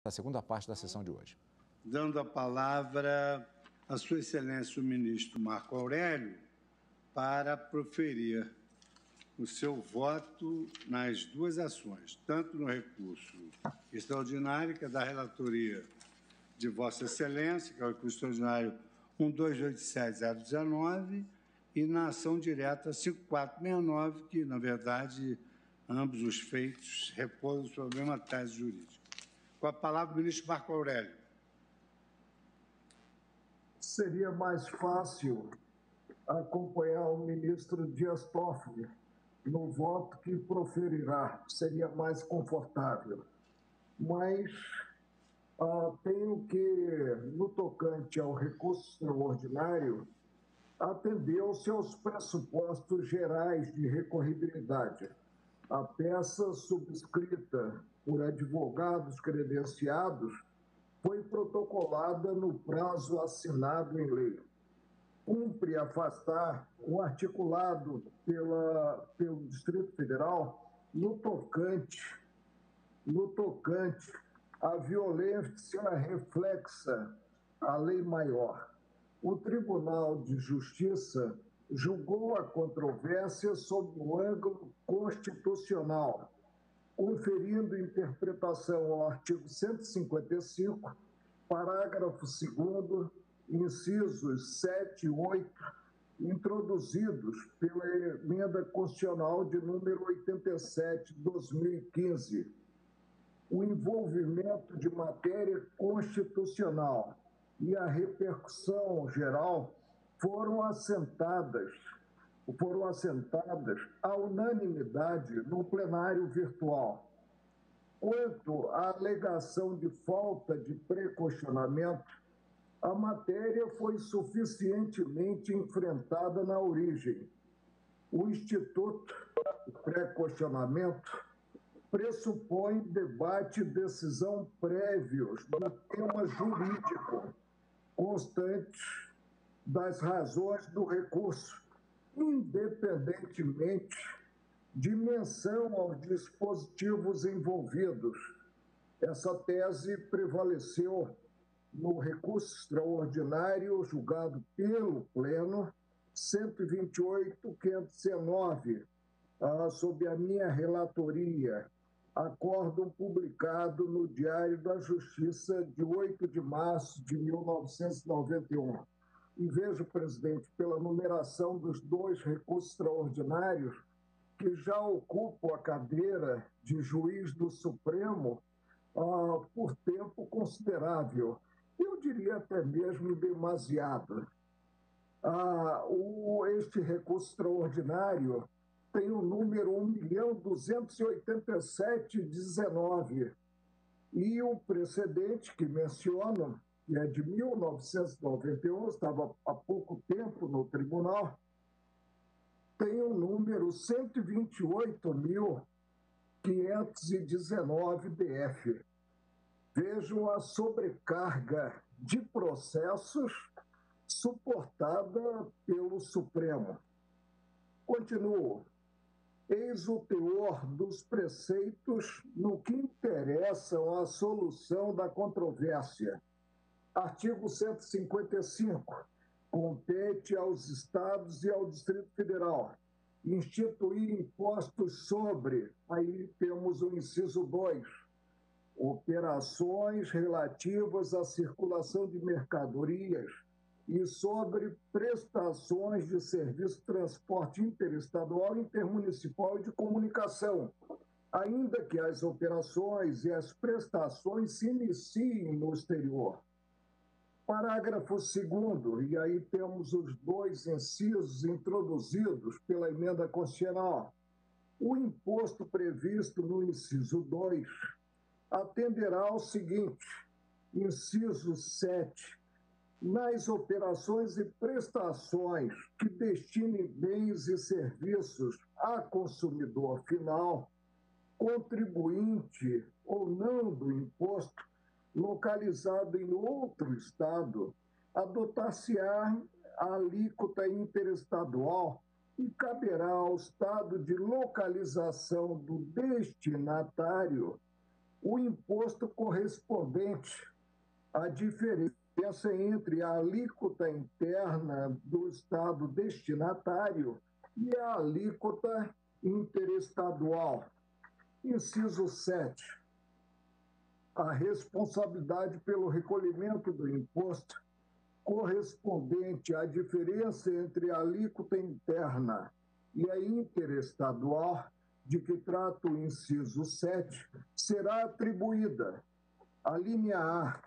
a segunda parte da sessão de hoje. Dando a palavra a Sua Excelência o ministro Marco Aurélio para proferir o seu voto nas duas ações, tanto no recurso extraordinário, que é da relatoria de Vossa Excelência, que é o recurso extraordinário 1287019, e na ação direta 5469, que, na verdade, ambos os feitos repousam sobre a mesma tese jurídica. Com a palavra, o ministro Marco Aurélio. Seria mais fácil acompanhar o ministro Dias Toffoli no voto que proferirá, seria mais confortável. Mas tenho que, no tocante ao recurso extraordinário, atendeu-se aos pressupostos gerais de recorribilidade. A peça subscrita por advogados credenciados foi protocolada no prazo assinado em lei. Cumpre afastar o articulado pelo Distrito Federal no tocante à violência reflexa à lei maior. O Tribunal de Justiça julgou a controvérsia sob o ângulo constitucional, conferindo interpretação ao artigo 155, parágrafo 2º, incisos 7 e 8, introduzidos pela Emenda Constitucional de número 87 de 2015. O envolvimento de matéria constitucional e a repercussão geral foram assentadas à unanimidade no plenário virtual. Quanto à alegação de falta de pré-questionamento, a matéria foi suficientemente enfrentada na origem. O Instituto do Pré-questionamento pressupõe debate e decisão prévios do tema jurídico, constante das razões do recurso, independentemente de menção aos dispositivos envolvidos. Essa tese prevaleceu no recurso extraordinário julgado pelo Pleno 128.519, sob a minha relatoria, acórdão publicado no Diário da Justiça de 8 de março de 1991. E vejo, presidente, pela numeração dos dois recursos extraordinários, que já ocupam a cadeira de juiz do Supremo por tempo considerável. Eu diria até mesmo demasiado. Este recurso extraordinário tem o número 1.287.19. E o precedente que menciono, que é de 1991, estava há pouco tempo no tribunal, tem o número 128.519 DF. Vejam a sobrecarga de processos suportada pelo Supremo. Continuo. Eis o teor dos preceitos no que interessam à solução da controvérsia. Artigo 155. Compete aos Estados e ao Distrito Federal instituir impostos sobre, aí temos o inciso 2, operações relativas à circulação de mercadorias e sobre prestações de serviço de transporte interestadual, intermunicipal e de comunicação, ainda que as operações e as prestações se iniciem no exterior. Parágrafo 2º, e aí temos os dois incisos introduzidos pela Emenda Constitucional. O imposto previsto no inciso 2 atenderá ao seguinte, inciso 7, nas operações e prestações que destinem bens e serviços a consumidor final, contribuinte ou não do imposto, localizado em outro estado, adotar-se-á a alíquota interestadual e caberá ao estado de localização do destinatário o imposto correspondente à diferença entre a alíquota interna do Estado destinatário e a alíquota interestadual. Inciso 7. A responsabilidade pelo recolhimento do imposto correspondente à diferença entre a alíquota interna e a interestadual, de que trata o inciso 7, será atribuída, a linha A,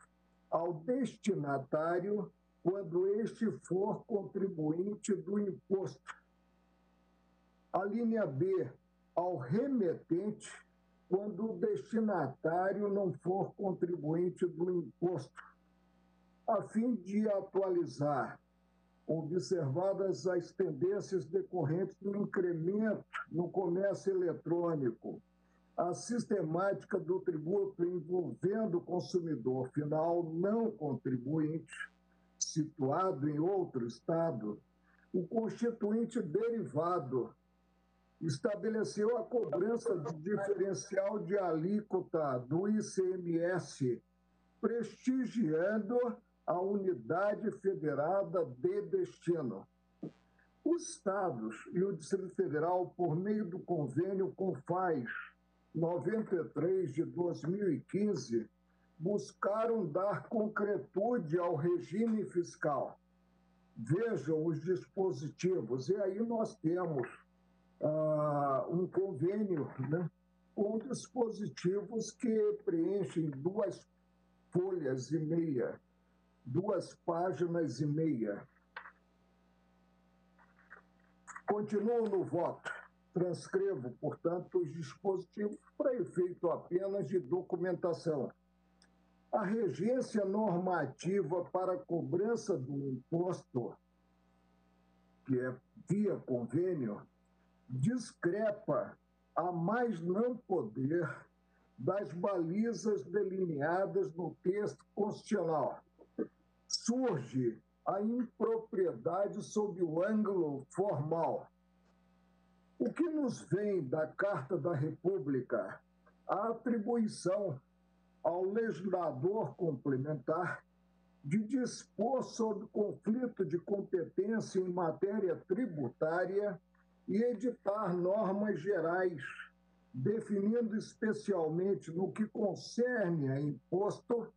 ao destinatário quando este for contribuinte do imposto. A linha B, ao remetente, quando o destinatário não for contribuinte do imposto. A fim de atualizar, observadas as tendências decorrentes do incremento no comércio eletrônico, a sistemática do tributo envolvendo o consumidor final não contribuinte, situado em outro estado, o constituinte derivado estabeleceu a cobrança de diferencial de alíquota do ICMS, prestigiando a unidade federada de destino. Os estados e o Distrito Federal, por meio do convênio CONFAS 93 de 2015, buscaram dar concretude ao regime fiscal. Vejam os dispositivos, e aí nós temos um convênio, né, com dispositivos que preenchem 2 folhas e meia, 2 páginas e meia. Continuo no voto. Transcrevo, portanto, os dispositivos para efeito apenas de documentação. A regência normativa para a cobrança do imposto, que é via convênio, discrepa a mais não poder das balizas delineadas no texto constitucional. Surge a impropriedade sob o ângulo formal. O que nos vem da Carta da República? A atribuição ao legislador complementar de dispor sobre conflito de competência em matéria tributária e editar normas gerais, definindo especialmente no que concerne a imposto,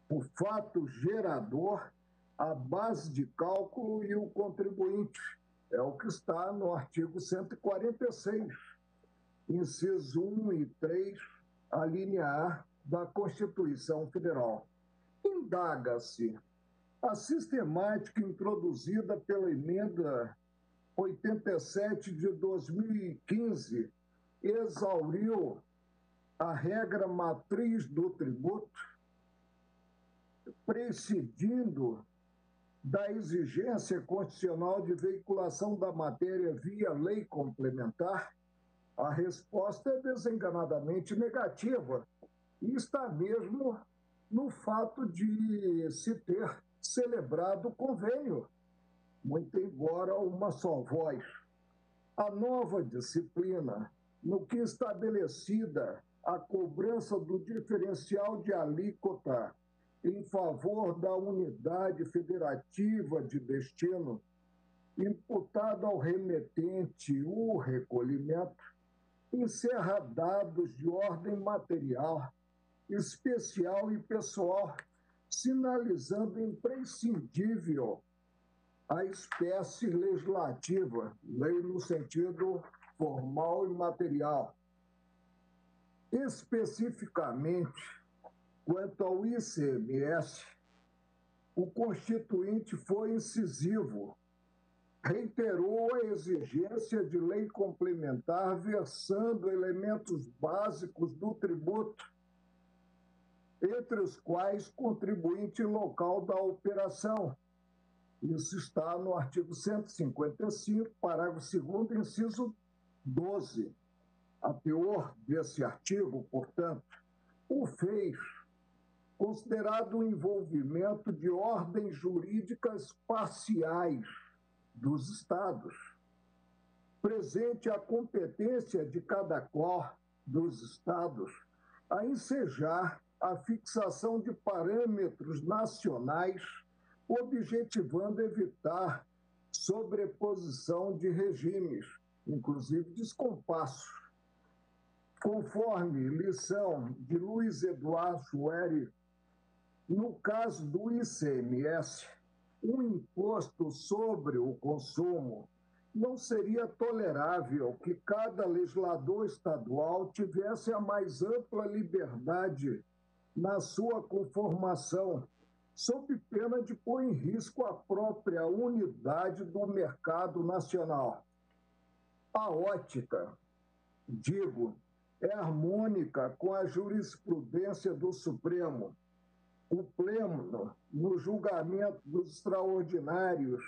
o fato gerador, a base de cálculo e o contribuinte. É o que está no artigo 146, inciso 1 e 3, a linha A da Constituição Federal. Indaga-se a sistemática introduzida pela emenda 87 de 2015 exauriu a regra matriz do tributo, prescindindo da exigência constitucional de veiculação da matéria via lei complementar. A resposta é desenganadamente negativa e está mesmo no fato de se ter celebrado o convênio, muito embora uma só voz. A nova disciplina, no que estabelecida a cobrança do diferencial de alíquota em favor da unidade federativa de destino, imputado ao remetente o recolhimento, encerra dados de ordem material, especial e pessoal, sinalizando imprescindível a espécie legislativa, lei no sentido formal e material. Especificamente, quanto ao ICMS, o Constituinte foi incisivo, reiterou a exigência de lei complementar versando elementos básicos do tributo, entre os quais contribuinte local da operação. Isso está no artigo 155, parágrafo 2º, inciso 12. A teor desse artigo, portanto, o fez considerado o envolvimento de ordens jurídicas parciais dos estados, presente a competência de cada qual dos estados a ensejar a fixação de parâmetros nacionais, objetivando evitar sobreposição de regimes, inclusive descompassos. Conforme lição de Luiz Eduardo Schwery, no caso do ICMS, um imposto sobre o consumo não seria tolerável que cada legislador estadual tivesse a mais ampla liberdade na sua conformação, sob pena de pôr em risco a própria unidade do mercado nacional. A ótica, digo, é harmônica com a jurisprudência do Supremo. O Pleno, no julgamento dos extraordinários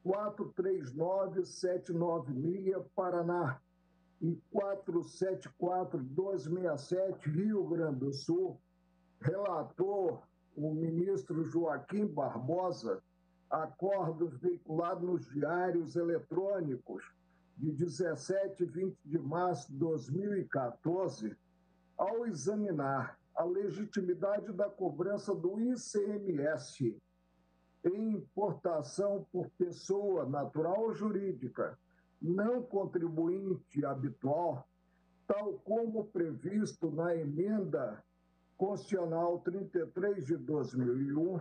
439.796, Paraná, e 474.267, Rio Grande do Sul, relator o ministro Joaquim Barbosa, acordos veiculados nos diários eletrônicos de 17 e 20 de março de 2014, ao examinar a legitimidade da cobrança do ICMS em importação por pessoa natural ou jurídica não contribuinte habitual, tal como previsto na emenda constitucional 33 de 2001,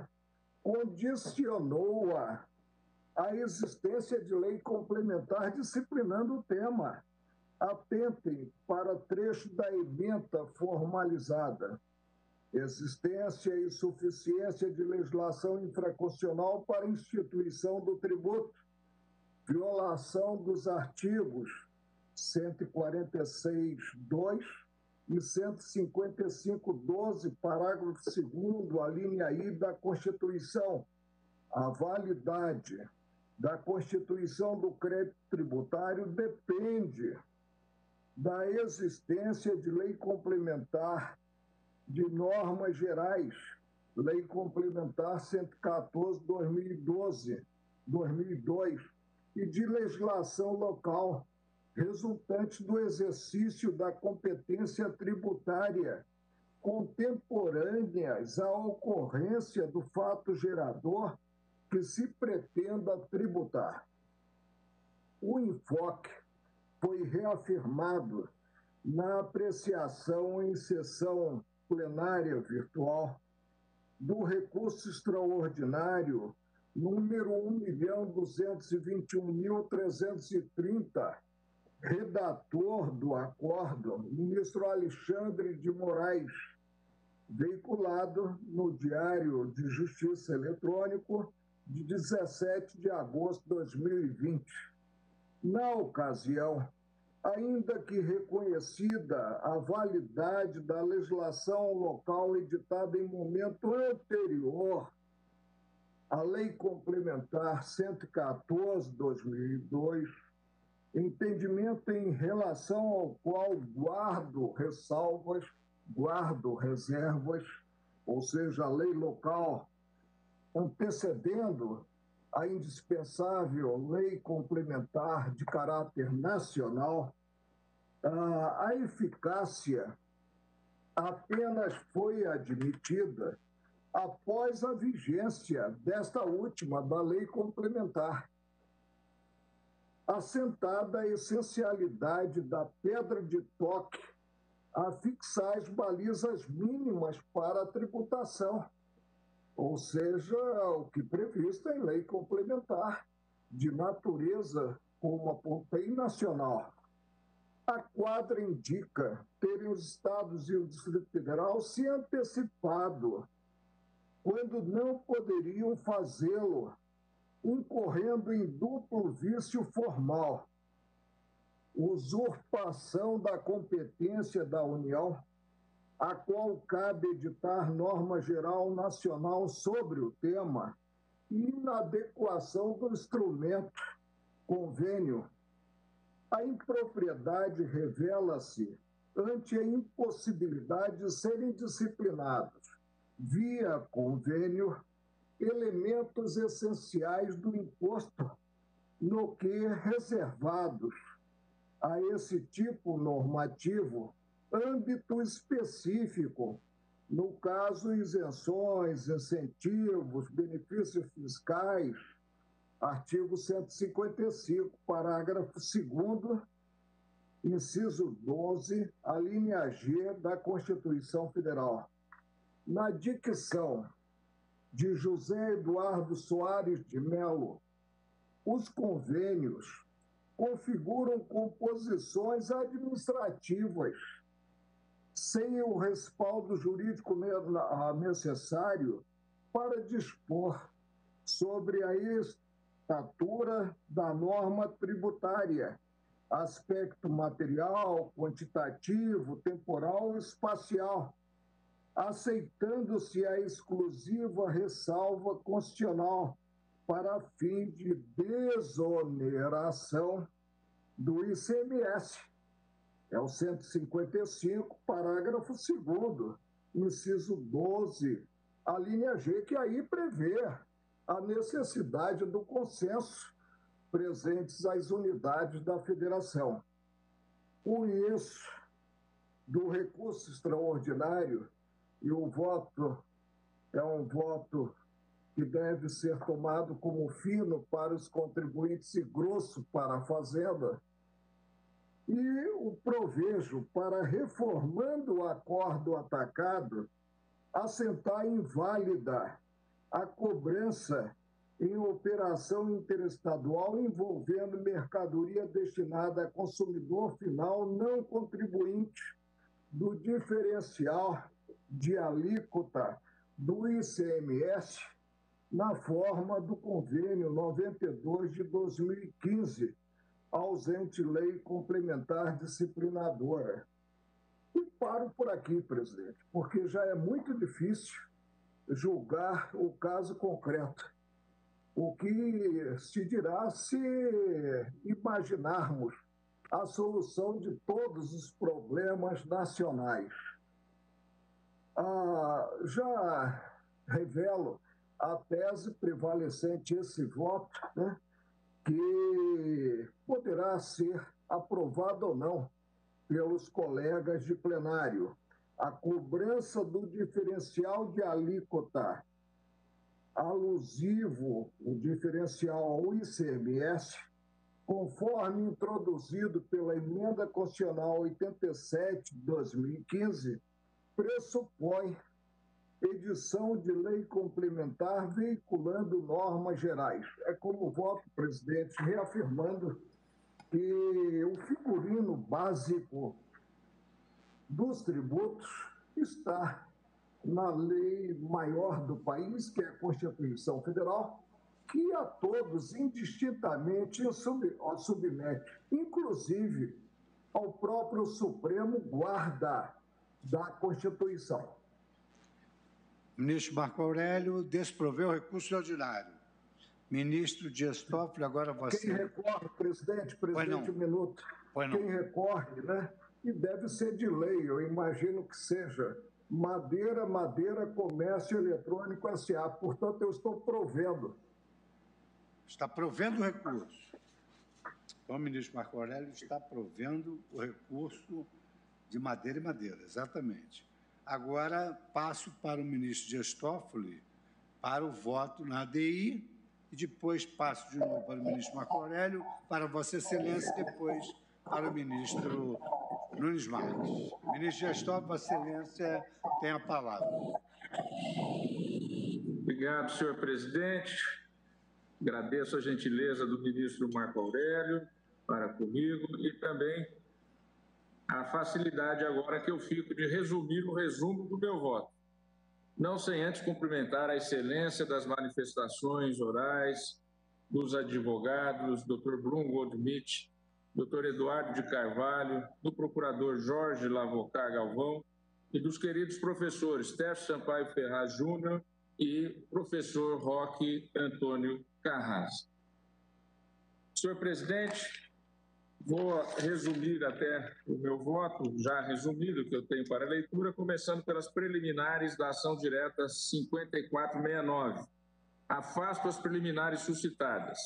condicionou-a à existência de lei complementar disciplinando o tema. Atentem para trecho da ementa formalizada. Existência e suficiência de legislação infraconstitucional para instituição do tributo, violação dos artigos 146.2 e 155.12, parágrafo 2º, a linha I da Constituição. A validade da constituição do crédito tributário depende da existência de lei complementar de normas gerais, Lei Complementar 114/2002, e de legislação local, resultante do exercício da competência tributária, contemporâneas à ocorrência do fato gerador que se pretenda tributar. O enfoque foi reafirmado na apreciação em sessão plenária virtual do recurso extraordinário número 1.221.330, redator do acordo, ministro Alexandre de Moraes, veiculado no Diário de Justiça Eletrônico de 17 de agosto de 2020. Na ocasião, ainda que reconhecida a validade da legislação local editada em momento anterior à Lei Complementar 114/2002, entendimento em relação ao qual guardo reservas, ou seja, a lei local antecedendo a indispensável lei complementar de caráter nacional, a eficácia apenas foi admitida após a vigência desta última, da lei complementar, assentada a essencialidade da pedra de toque a fixar as balizas mínimas para a tributação, ou seja, o que previsto em lei complementar de natureza, como apontei, nacional. A quadra indica terem os estados e o Distrito Federal se antecipado, quando não poderiam fazê-lo, incorrendo em duplo vício formal: usurpação da competência da União, a qual cabe editar norma geral nacional sobre o tema, e inadequação do instrumento, convênio. A impropriedade revela-se ante a impossibilidade de serem disciplinados, via convênio, elementos essenciais do imposto, no que reservados a esse tipo normativo âmbito específico, no caso, isenções, incentivos, benefícios fiscais, artigo 155, parágrafo 2º, inciso 12, a linha G da Constituição Federal. Na dicção de José Eduardo Soares de Mello, os convênios configuram composições administrativas sem o respaldo jurídico necessário para dispor sobre a estatura da norma tributária, aspecto material, quantitativo, temporal e espacial, aceitando-se a exclusiva ressalva constitucional para fim de desoneração do ICMS. É o 155, parágrafo 2º, inciso 12, a linha G, que aí prevê a necessidade do consenso presentes às unidades da federação. Com isso, do recurso extraordinário, e o voto é um voto que deve ser tomado como fino para os contribuintes e grosso para a Fazenda, e o provejo para, reformando o acordo atacado, assentar inválida a cobrança em operação interestadual envolvendo mercadoria destinada a consumidor final não contribuinte do diferencial de alíquota do ICMS na forma do convênio 92 de 2015, ausente lei complementar disciplinadora. E paro por aqui, presidente, porque já é muito difícil julgar o caso concreto. O que se dirá se imaginarmos a solução de todos os problemas nacionais. Já revelo a tese prevalecente esse voto, né, que poderá ser aprovado ou não pelos colegas de plenário. A cobrança do diferencial de alíquota alusivo, o diferencial ao ICMS, conforme introduzido pela Emenda Constitucional 87 de 2015, pressupõe edição de lei complementar veiculando normas gerais. É como voto, presidente, reafirmando que o figurino básico dos tributos está na lei maior do país, que é a Constituição Federal, que a todos indistintamente submete, inclusive ao próprio Supremo Guarda da Constituição. Ministro Marco Aurélio desproveu o recurso ordinário. Ministro Dias Toffoli, agora você. Quem recorre, presidente, um minuto. Quem recorre, né? E deve ser de lei, eu imagino que seja Madeira, Comércio Eletrônico S.A. Portanto, eu estou provendo. Está provendo o recurso. Então, o ministro Marco Aurélio está provendo o recurso de Madeira e Madeira, exatamente. Agora, passo para o ministro Dias Toffoli para o voto na ADI e depois passo de novo para o ministro Marco Aurélio, para Vossa Excelência e depois para o ministro Nunes Marques. Ministro Dias Toffoli, Vossa Excelência tem a palavra. Obrigado, senhor presidente. Agradeço a gentileza do ministro Marco Aurélio para comigo e também a facilidade agora que eu fico de resumir o resumo do meu voto. Não sem antes cumprimentar a excelência das manifestações orais dos advogados, Dr. Bruno Goldschmidt, Dr. Eduardo de Carvalho, do procurador Jorge Lavocá Galvão e dos queridos professores Tércio Sampaio Ferraz Júnior e professor Roque Antônio Carrasco. Senhor presidente, vou resumir até o meu voto, já resumido, que eu tenho para leitura, começando pelas preliminares da ação direta 5469. Afasto as preliminares suscitadas.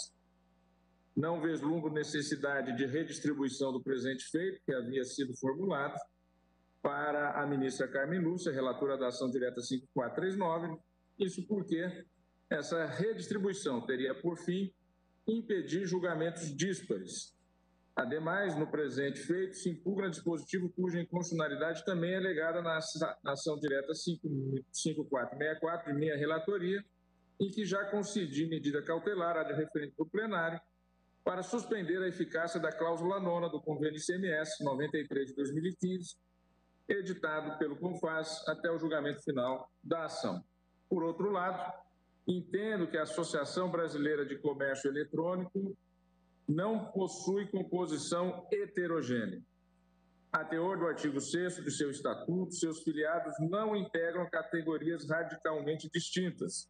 Não vislumbro necessidade de redistribuição do presente feito, que havia sido formulado. para a ministra Carmen Lúcia, relatora da ação direta 5439, isso porque essa redistribuição teria por fim impedir julgamentos díspares. Ademais, no presente feito, se impugna dispositivo cuja inconstitucionalidade também é alegada na ação direta 5464 de minha relatoria, em que já concedi medida cautelar, ad referente do plenário, para suspender a eficácia da cláusula 9ª do convênio ICMS 93 de 2015, editado pelo CONFAS até o julgamento final da ação. Por outro lado, entendo que a Associação Brasileira de Comércio Eletrônico não possui composição heterogênea. A teor do artigo 6º de seu estatuto, seus filiados não integram categorias radicalmente distintas,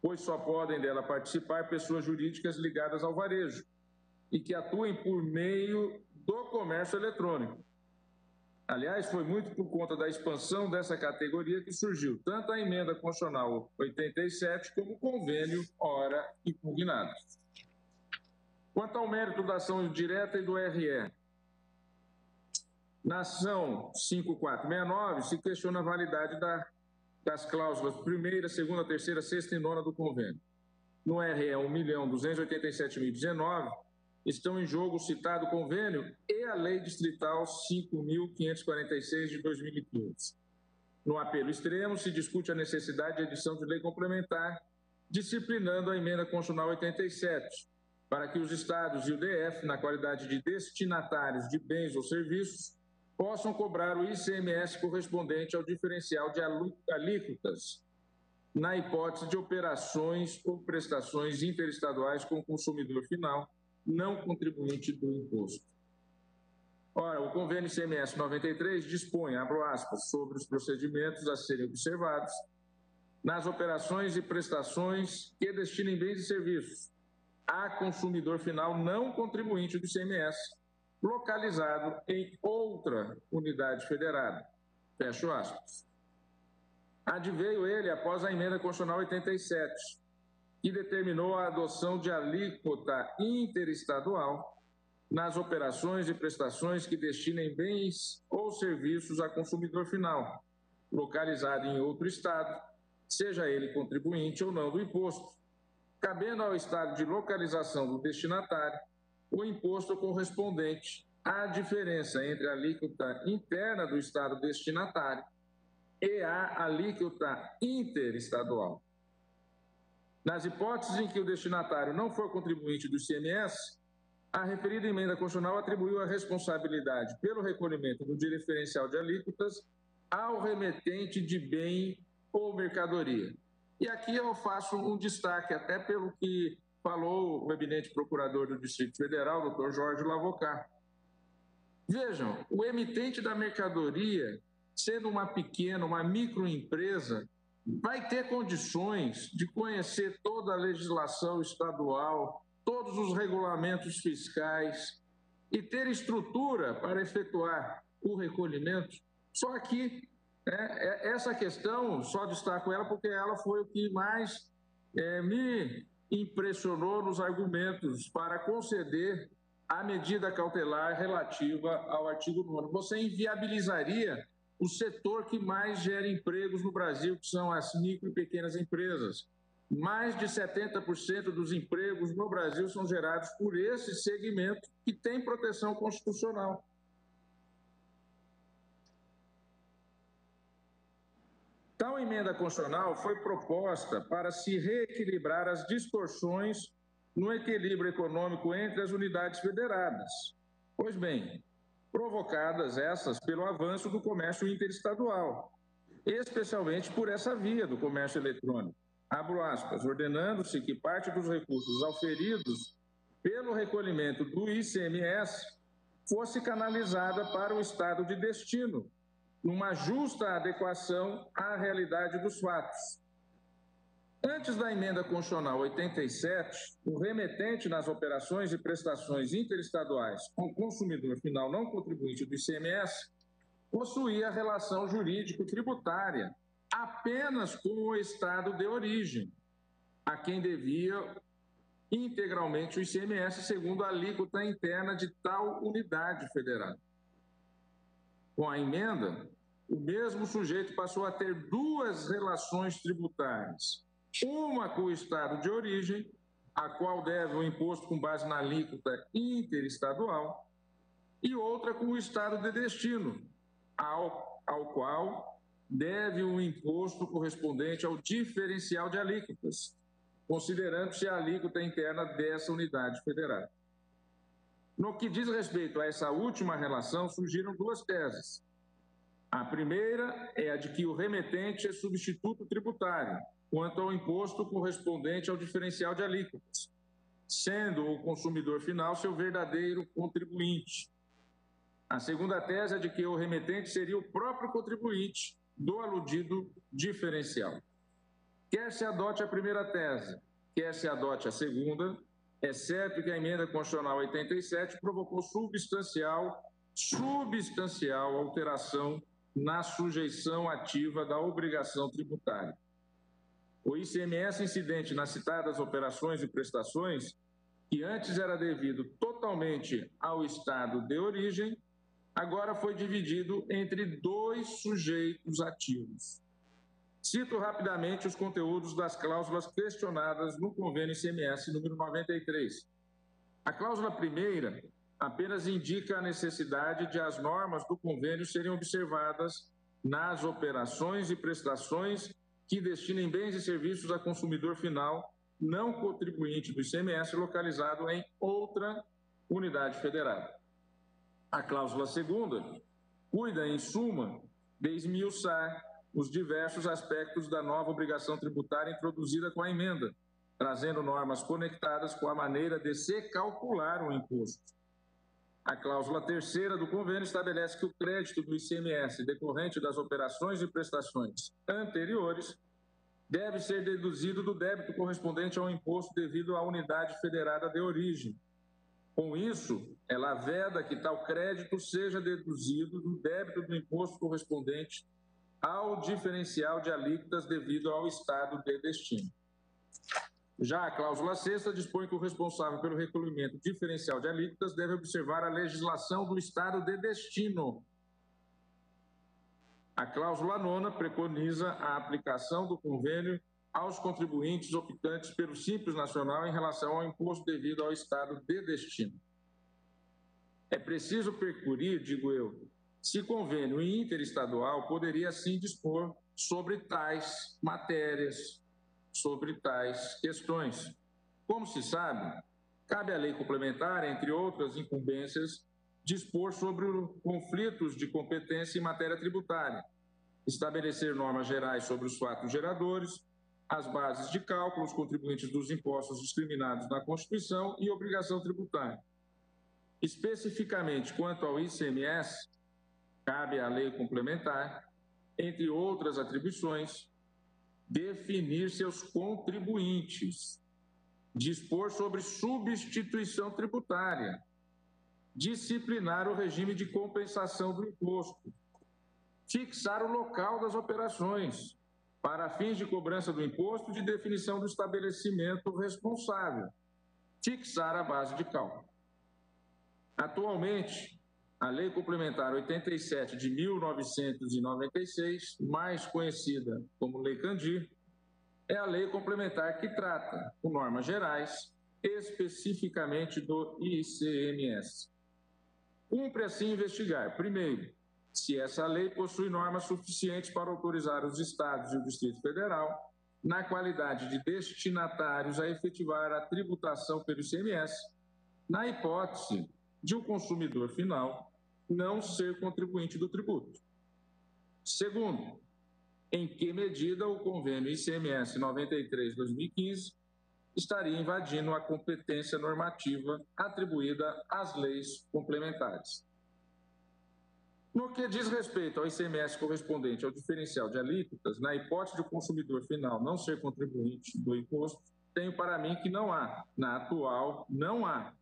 pois só podem dela participar pessoas jurídicas ligadas ao varejo e que atuem por meio do comércio eletrônico. Aliás, foi muito por conta da expansão dessa categoria que surgiu tanto a emenda constitucional 87 como o convênio ora impugnado. Quanto ao mérito da ação direta e do RE, na ação 5469 se questiona a validade das cláusulas primeira, segunda, terceira, sexta e nona do convênio. No RE 1.287.019, estão em jogo o citado convênio e a Lei Distrital 5.546 de 2015. No apelo extremo, se discute a necessidade de edição de lei complementar, disciplinando a emenda constitucional 87, para que os estados e o DF, na qualidade de destinatários de bens ou serviços, possam cobrar o ICMS correspondente ao diferencial de alíquotas, na hipótese de operações ou prestações interestaduais com o consumidor final, não contribuinte do imposto. Ora, o convênio ICMS 93 dispõe, abro aspas, sobre os procedimentos a serem observados nas operações e prestações que destinem bens e serviços a consumidor final não contribuinte do ICMS, localizado em outra unidade federada. Fecho aspas. Adveio ele após a emenda constitucional 87, que determinou a adoção de alíquota interestadual nas operações e prestações que destinem bens ou serviços a consumidor final, localizado em outro estado, seja ele contribuinte ou não do imposto, cabendo ao estado de localização do destinatário o imposto correspondente à diferença entre a alíquota interna do estado destinatário e a alíquota interestadual. Nas hipóteses em que o destinatário não for contribuinte do ICMS, a referida emenda constitucional atribuiu a responsabilidade pelo recolhimento do diferencial de alíquotas ao remetente de bem ou mercadoria. E aqui eu faço um destaque, até pelo que falou o eminente procurador do Distrito Federal, doutor Jorge Lavocá. Vejam, o emitente da mercadoria, sendo uma pequena, uma microempresa, vai ter condições de conhecer toda a legislação estadual, todos os regulamentos fiscais e ter estrutura para efetuar o recolhimento. Só que essa questão, só destaco ela porque ela foi o que mais me impressionou nos argumentos para conceder a medida cautelar relativa ao artigo 9º. Você inviabilizaria o setor que mais gera empregos no Brasil, que são as micro e pequenas empresas. Mais de 70% dos empregos no Brasil são gerados por esse segmento que tem proteção constitucional. Tal emenda constitucional foi proposta para se reequilibrar as distorções no equilíbrio econômico entre as unidades federadas. Pois bem, provocadas essas pelo avanço do comércio interestadual, especialmente por essa via do comércio eletrônico. Abro aspas, ordenando-se que parte dos recursos auferidos pelo recolhimento do ICMS fosse canalizada para o estado de destino, numa justa adequação à realidade dos fatos. Antes da emenda constitucional 87, o remetente nas operações e prestações interestaduais com o consumidor final não contribuinte do ICMS possuía relação jurídico-tributária apenas com o estado de origem, a quem devia integralmente o ICMS segundo a alíquota interna de tal unidade federal. Com a emenda, o mesmo sujeito passou a ter duas relações tributárias. Uma com o estado de origem, a qual deve o imposto com base na alíquota interestadual, e outra com o estado de destino, ao qual deve o imposto correspondente ao diferencial de alíquotas, considerando-se a alíquota interna dessa unidade federada. No que diz respeito a essa última relação, surgiram duas teses. A primeira é a de que o remetente é substituto tributário, quanto ao imposto correspondente ao diferencial de alíquotas, sendo o consumidor final seu verdadeiro contribuinte. A segunda tese é de que o remetente seria o próprio contribuinte do aludido diferencial. Quer se adote a primeira tese, quer se adote a segunda, é certo que a emenda constitucional 87 provocou substancial alteração na sujeição ativa da obrigação tributária. O ICMS incidente nas citadas operações e prestações, que antes era devido totalmente ao estado de origem, agora foi dividido entre dois sujeitos ativos. Cito rapidamente os conteúdos das cláusulas questionadas no convênio ICMS número 93. A cláusula primeira apenas indica a necessidade de as normas do convênio serem observadas nas operações e prestações que destinem bens e serviços a consumidor final não contribuinte do ICMS localizado em outra unidade federada. A cláusula segunda cuida, em suma, de esmiuçar os diversos aspectos da nova obrigação tributária introduzida com a emenda, trazendo normas conectadas com a maneira de se calcular o imposto. A cláusula terceira do convênio estabelece que o crédito do ICMS decorrente das operações e prestações anteriores deve ser deduzido do débito correspondente ao imposto devido à unidade federada de origem. Com isso, ela veda que tal crédito seja deduzido do débito do imposto correspondente ao diferencial de alíquotas devido ao estado de destino. Já a cláusula sexta dispõe que o responsável pelo recolhimento diferencial de alíquotas deve observar a legislação do estado de destino. A cláusula nona preconiza a aplicação do convênio aos contribuintes optantes pelo Simples Nacional em relação ao imposto devido ao estado de destino. É preciso percurir, digo eu, se convênio interestadual poderia sim dispor sobre tais matérias, sobre tais questões. Como se sabe, cabe à lei complementar, entre outras incumbências, dispor sobre conflitos de competência em matéria tributária, estabelecer normas gerais sobre os fatos geradores, as bases de cálculo, os contribuintes dos impostos discriminados na Constituição e obrigação tributária. Especificamente quanto ao ICMS, cabe à lei complementar, entre outras atribuições, definir seus contribuintes, dispor sobre substituição tributária, disciplinar o regime de compensação do imposto, fixar o local das operações, para fins de cobrança do imposto e de definição do estabelecimento responsável, fixar a base de cálculo. Atualmente, a Lei Complementar 87 de 1996, mais conhecida como Lei Candir, é a lei complementar que trata, com normas gerais, especificamente do ICMS. Cumpre assim investigar, primeiro, se essa lei possui normas suficientes para autorizar os estados e o Distrito Federal, na qualidade de destinatários, a efetivar a tributação pelo ICMS, na hipótese de o consumidor final não ser contribuinte do tributo. Segundo, em que medida o convênio ICMS 93/2015 estaria invadindo a competência normativa atribuída às leis complementares. No que diz respeito ao ICMS correspondente ao diferencial de alíquotas, na hipótese de o consumidor final não ser contribuinte do imposto, tenho para mim que não há, na atual, não há,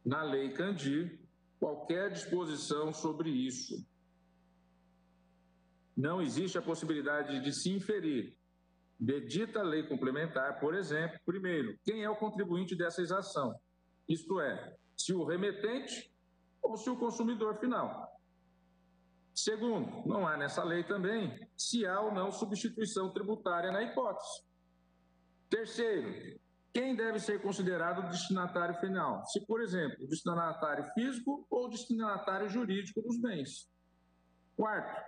na Lei Candir, qualquer disposição sobre isso. Não existe a possibilidade de se inferir de dita lei complementar, por exemplo, primeiro, quem é o contribuinte dessa exação, isto é, se o remetente ou se o consumidor final. Segundo, não há nessa lei também se há ou não substituição tributária na hipótese. Terceiro, quem deve ser considerado o destinatário final? Se, por exemplo, o destinatário físico ou o destinatário jurídico dos bens. Quarto,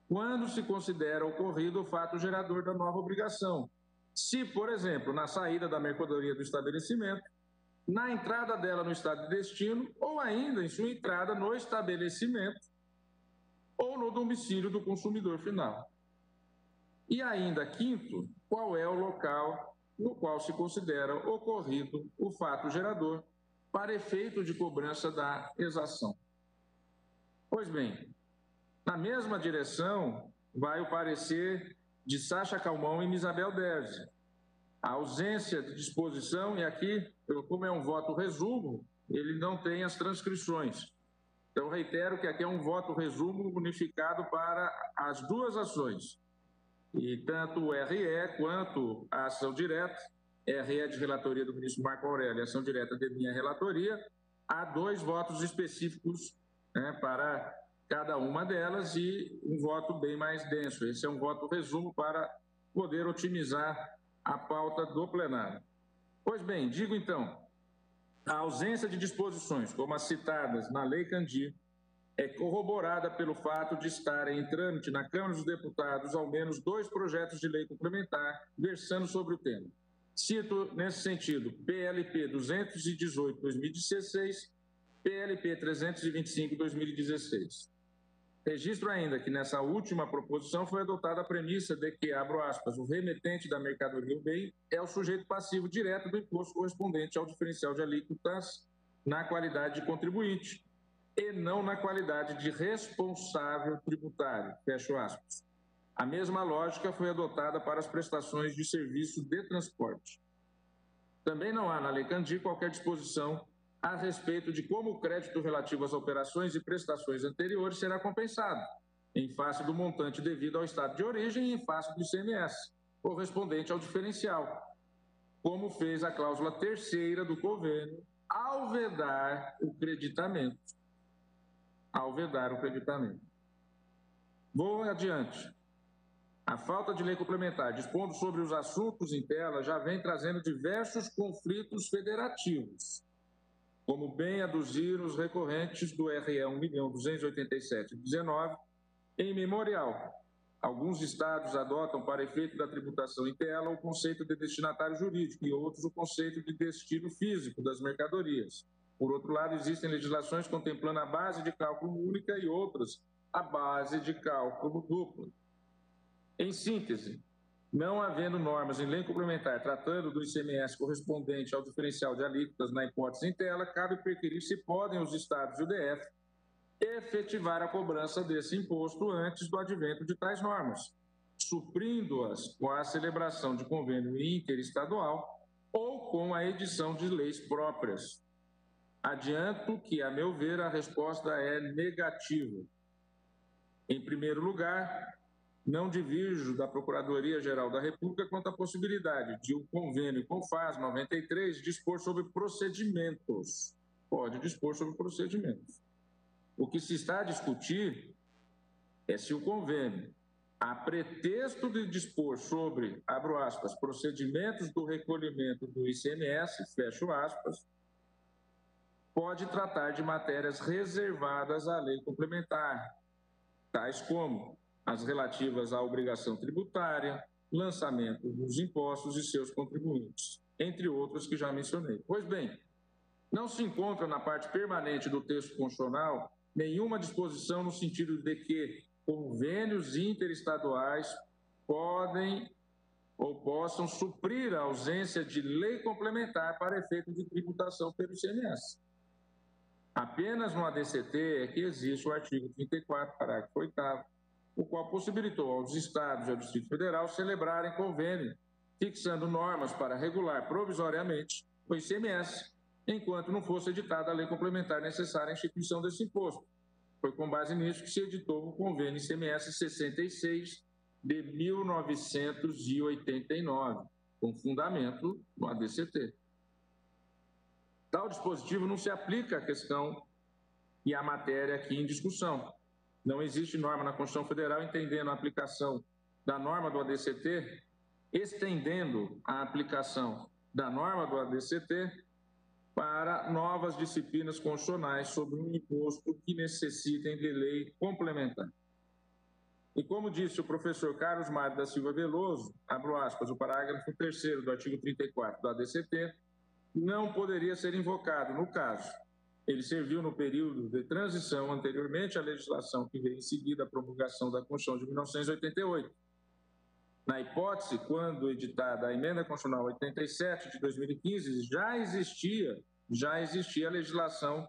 quando se considera ocorrido o fato gerador da nova obrigação? Se, por exemplo, na saída da mercadoria do estabelecimento, na entrada dela no estado de destino ou ainda em sua entrada no estabelecimento ou no domicílio do consumidor final. E ainda, quinto, qual é o local no qual se considera ocorrido o fato gerador para efeito de cobrança da exação. Pois bem, na mesma direção vai o parecer de Sacha Calmon e Isabel Derzi. A ausência de disposição, e aqui, como é um voto resumo, ele não tem as transcrições. Então, reitero que aqui é um voto resumo unificado para as duas ações. E tanto o RE quanto a ação direta, RE de relatoria do ministro Marco Aurélio e ação direta de minha relatoria, há 2 votos específicos, né, para cada uma delas e um voto bem mais denso. Esse é um voto resumo para poder otimizar a pauta do plenário. Pois bem, digo então, a ausência de disposições, como as citadas na Lei Candir, é corroborada pelo fato de estarem em trâmite na Câmara dos Deputados ao menos 2 projetos de lei complementar versando sobre o tema. Cito, nesse sentido, PLP 218/2016, PLP 325/2016. Registro ainda que nessa última proposição foi adotada a premissa de que, abro aspas, o remetente da mercadoria ou bem é o sujeito passivo direto do imposto correspondente ao diferencial de alíquotas na qualidade de contribuinte e não na qualidade de responsável tributário, fecho aspas. A mesma lógica foi adotada para as prestações de serviço de transporte. Também não há na Lei Candir qualquer disposição a respeito de como o crédito relativo às operações e prestações anteriores será compensado, em face do montante devido ao estado de origem e em face do ICMS, correspondente ao diferencial, como fez a cláusula 3ª do convênio, ao vedar o creditamento. Vou adiante. A falta de lei complementar dispondo sobre os assuntos em tela já vem trazendo diversos conflitos federativos, como bem aduziram os recorrentes do RE 1.287.19, em memorial. Alguns estados adotam para efeito da tributação em tela o conceito de destinatário jurídico e outros o conceito de destino físico das mercadorias. Por outro lado, existem legislações contemplando a base de cálculo única e outras a base de cálculo dupla. Em síntese, não havendo normas em lei complementar tratando do ICMS correspondente ao diferencial de alíquotas na hipótese em tela, cabe perquirir se podem os estados e o DF efetivar a cobrança desse imposto antes do advento de tais normas, suprindo-as com a celebração de convênio interestadual ou com a edição de leis próprias. Adianto que, a meu ver, a resposta é negativa. Em primeiro lugar, não divirjo da Procuradoria-Geral da República quanto à possibilidade de o convênio CONFAS 93 dispor sobre procedimentos. Pode dispor sobre procedimentos. O que se está a discutir é se o convênio, a pretexto de dispor sobre, abro aspas, procedimentos do recolhimento do ICMS, fecho aspas, pode tratar de matérias reservadas à lei complementar, tais como as relativas à obrigação tributária, lançamento dos impostos e seus contribuintes, entre outros que já mencionei. Pois bem, não se encontra na parte permanente do texto constitucional nenhuma disposição no sentido de que convênios interestaduais podem ou possam suprir a ausência de lei complementar para efeito de tributação pelo ICMS. Apenas no ADCT é que existe o artigo 34, parágrafo 8º, o qual possibilitou aos estados e ao Distrito Federal celebrarem convênio, fixando normas para regular provisoriamente o ICMS, enquanto não fosse editada a lei complementar necessária à instituição desse imposto. Foi com base nisso que se editou o convênio ICMS 66 de 1989, com fundamento no ADCT. Tal dispositivo não se aplica à questão e à matéria aqui em discussão, Não existe norma na Constituição Federal entendendo a aplicação da norma do ADCT, estendendo a aplicação da norma do ADCT para novas disciplinas constitucionais sobre um imposto que necessitem de lei complementar. E como disse o professor Carlos Mário da Silva Veloso, abro aspas, o parágrafo 3º do artigo 34 do ADCT, não poderia ser invocado no caso. Ele serviu no período de transição anteriormente à legislação que veio em seguida à promulgação da Constituição de 1988. Na hipótese, quando editada a Emenda Constitucional 87 de 2015, já existia a legislação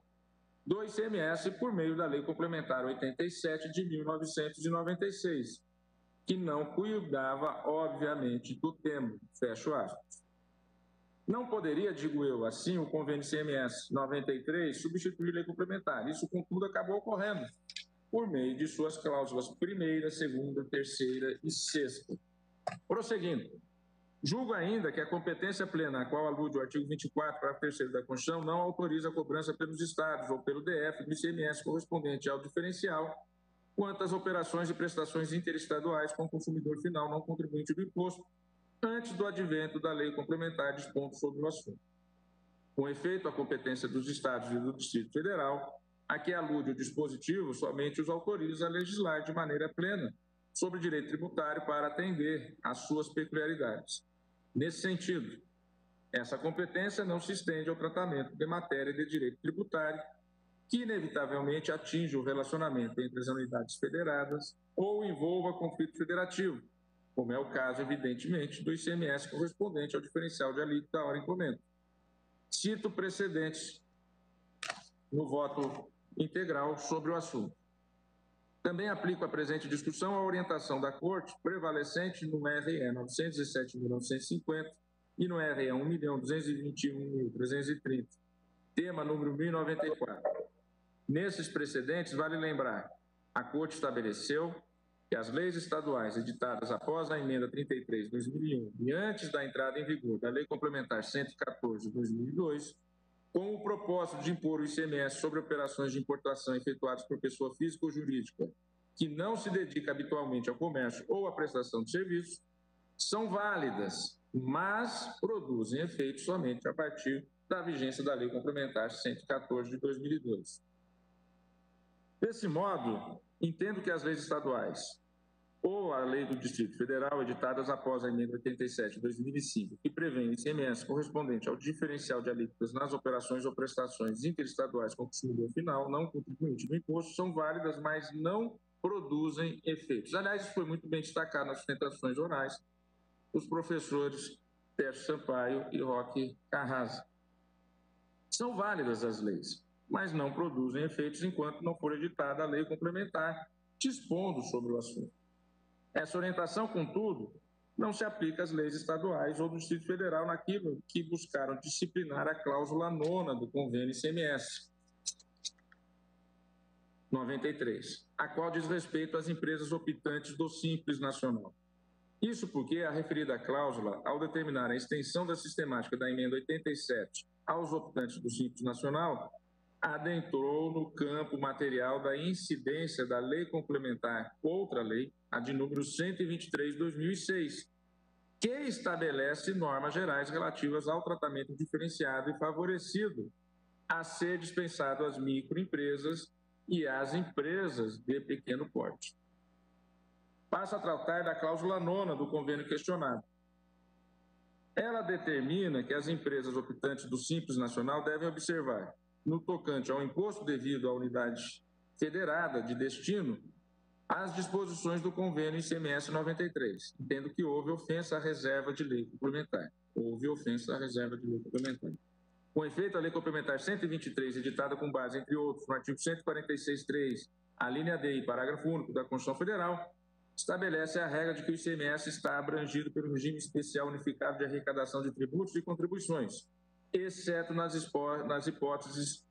do ICMS por meio da Lei Complementar 87 de 1996, que não cuidava, obviamente, do tema. Fecho aspas. Não poderia, digo eu, assim, o convênio ICMS 93 substituir lei complementar. Isso, contudo, acabou ocorrendo por meio de suas cláusulas 1ª, 2ª, 3ª e 6ª. Prosseguindo, julgo ainda que a competência plena a qual alude o artigo 24, parágrafo 3º da Constituição, não autoriza a cobrança pelos Estados ou pelo DF do ICMS correspondente ao diferencial quanto às operações e prestações interestaduais com o consumidor final não contribuinte do imposto, antes do advento da lei complementar dispondo sobre o assunto. Com efeito, a competência dos Estados e do Distrito Federal, a que alude o dispositivo, somente os autoriza a legislar de maneira plena sobre o direito tributário para atender às suas peculiaridades. Nesse sentido, essa competência não se estende ao tratamento de matéria de direito tributário, que inevitavelmente atinge o relacionamento entre as unidades federadas ou envolva conflito federativo, como é o caso, evidentemente, do ICMS correspondente ao diferencial de alíquota à hora em comento. Cito precedentes no voto integral sobre o assunto. Também aplico a presente discussão a orientação da Corte prevalecente no RE 917.950 e no RE 1.221.330, tema número 1094. Nesses precedentes, vale lembrar, a Corte estabeleceu que as leis estaduais editadas após a emenda 33 de 2001 e antes da entrada em vigor da Lei Complementar 114 de 2002, com o propósito de impor o ICMS sobre operações de importação efetuadas por pessoa física ou jurídica que não se dedica habitualmente ao comércio ou à prestação de serviços, são válidas, mas produzem efeito somente a partir da vigência da Lei Complementar 114 de 2002. Desse modo, entendo que as leis estaduais ou a lei do Distrito Federal, editadas após a emenda 87 de 2005, que prevê o ICMS correspondente ao diferencial de alíquotas nas operações ou prestações interestaduais com o consumidor final não contribuinte do imposto, são válidas, mas não produzem efeitos. Aliás, isso foi muito bem destacado nas sustentações orais dos professores Pércio Sampaio e Roque Carrasa. São válidas as leis, mas não produzem efeitos enquanto não for editada a lei complementar dispondo sobre o assunto. Essa orientação, contudo, não se aplica às leis estaduais ou do Distrito Federal naquilo que buscaram disciplinar a cláusula 9ª do convênio ICMS 93, a qual diz respeito às empresas optantes do Simples Nacional. Isso porque a referida cláusula, ao determinar a extensão da sistemática da emenda 87 aos optantes do Simples Nacional, adentrou no campo material da incidência da lei complementar, outra lei, a de número 123 de 2006, que estabelece normas gerais relativas ao tratamento diferenciado e favorecido a ser dispensado às microempresas e às empresas de pequeno porte. Passo a tratar da cláusula 9ª do convênio questionado. Ela determina que as empresas optantes do Simples Nacional devem observar, no tocante ao imposto devido à unidade federada de destino, as disposições do convênio ICMS 93, entendo que houve ofensa à reserva de lei complementar. Houve ofensa à reserva de lei complementar. Com efeito, a Lei Complementar 123, editada com base, entre outros, no artigo 146.3, a linha D e parágrafo único da Constituição Federal, estabelece a regra de que o ICMS está abrangido pelo regime especial unificado de arrecadação de tributos e contribuições, exceto nas hipóteses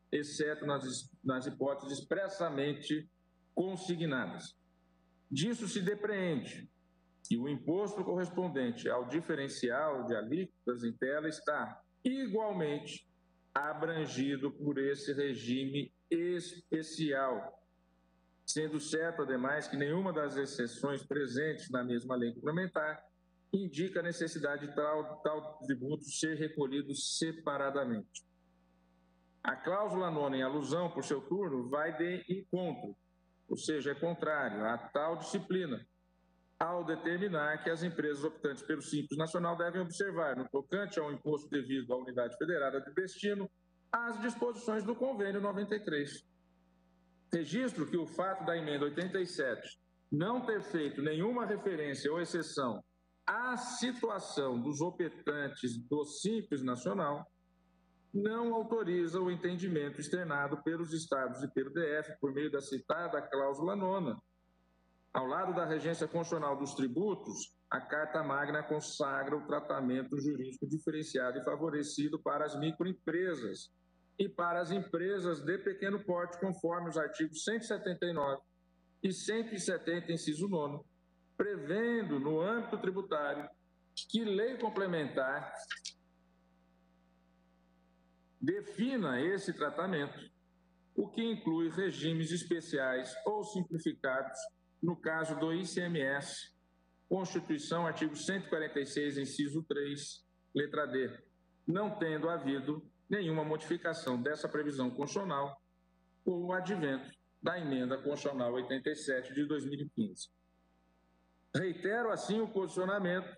expressamente consignadas. Disso se depreende que o imposto correspondente ao diferencial de alíquotas em tela está igualmente abrangido por esse regime especial, sendo certo, ademais, que nenhuma das exceções presentes na mesma lei complementar indica a necessidade de tal tributo ser recolhido separadamente. A cláusula nona, em alusão, por seu turno, vai de encontro, ou seja, é contrário a tal disciplina, ao determinar que as empresas optantes pelo Simples Nacional devem observar, no tocante ao imposto devido à unidade federada de destino, as disposições do Convênio 93. Registro que o fato da emenda 87 não ter feito nenhuma referência ou exceção à situação dos optantes do Simples Nacional não autoriza o entendimento externado pelos estados e pelo DF por meio da citada cláusula nona. Ao lado da regência constitucional dos tributos, a Carta Magna consagra o tratamento jurídico diferenciado e favorecido para as microempresas e para as empresas de pequeno porte, conforme os artigos 179 e 170, inciso 9, prevendo no âmbito tributário que lei complementar defina esse tratamento, o que inclui regimes especiais ou simplificados no caso do ICMS, Constituição, artigo 146, inciso 3, letra D, não tendo havido nenhuma modificação dessa previsão constitucional com o advento da emenda constitucional 87 de 2015. Reitero, assim, o posicionamento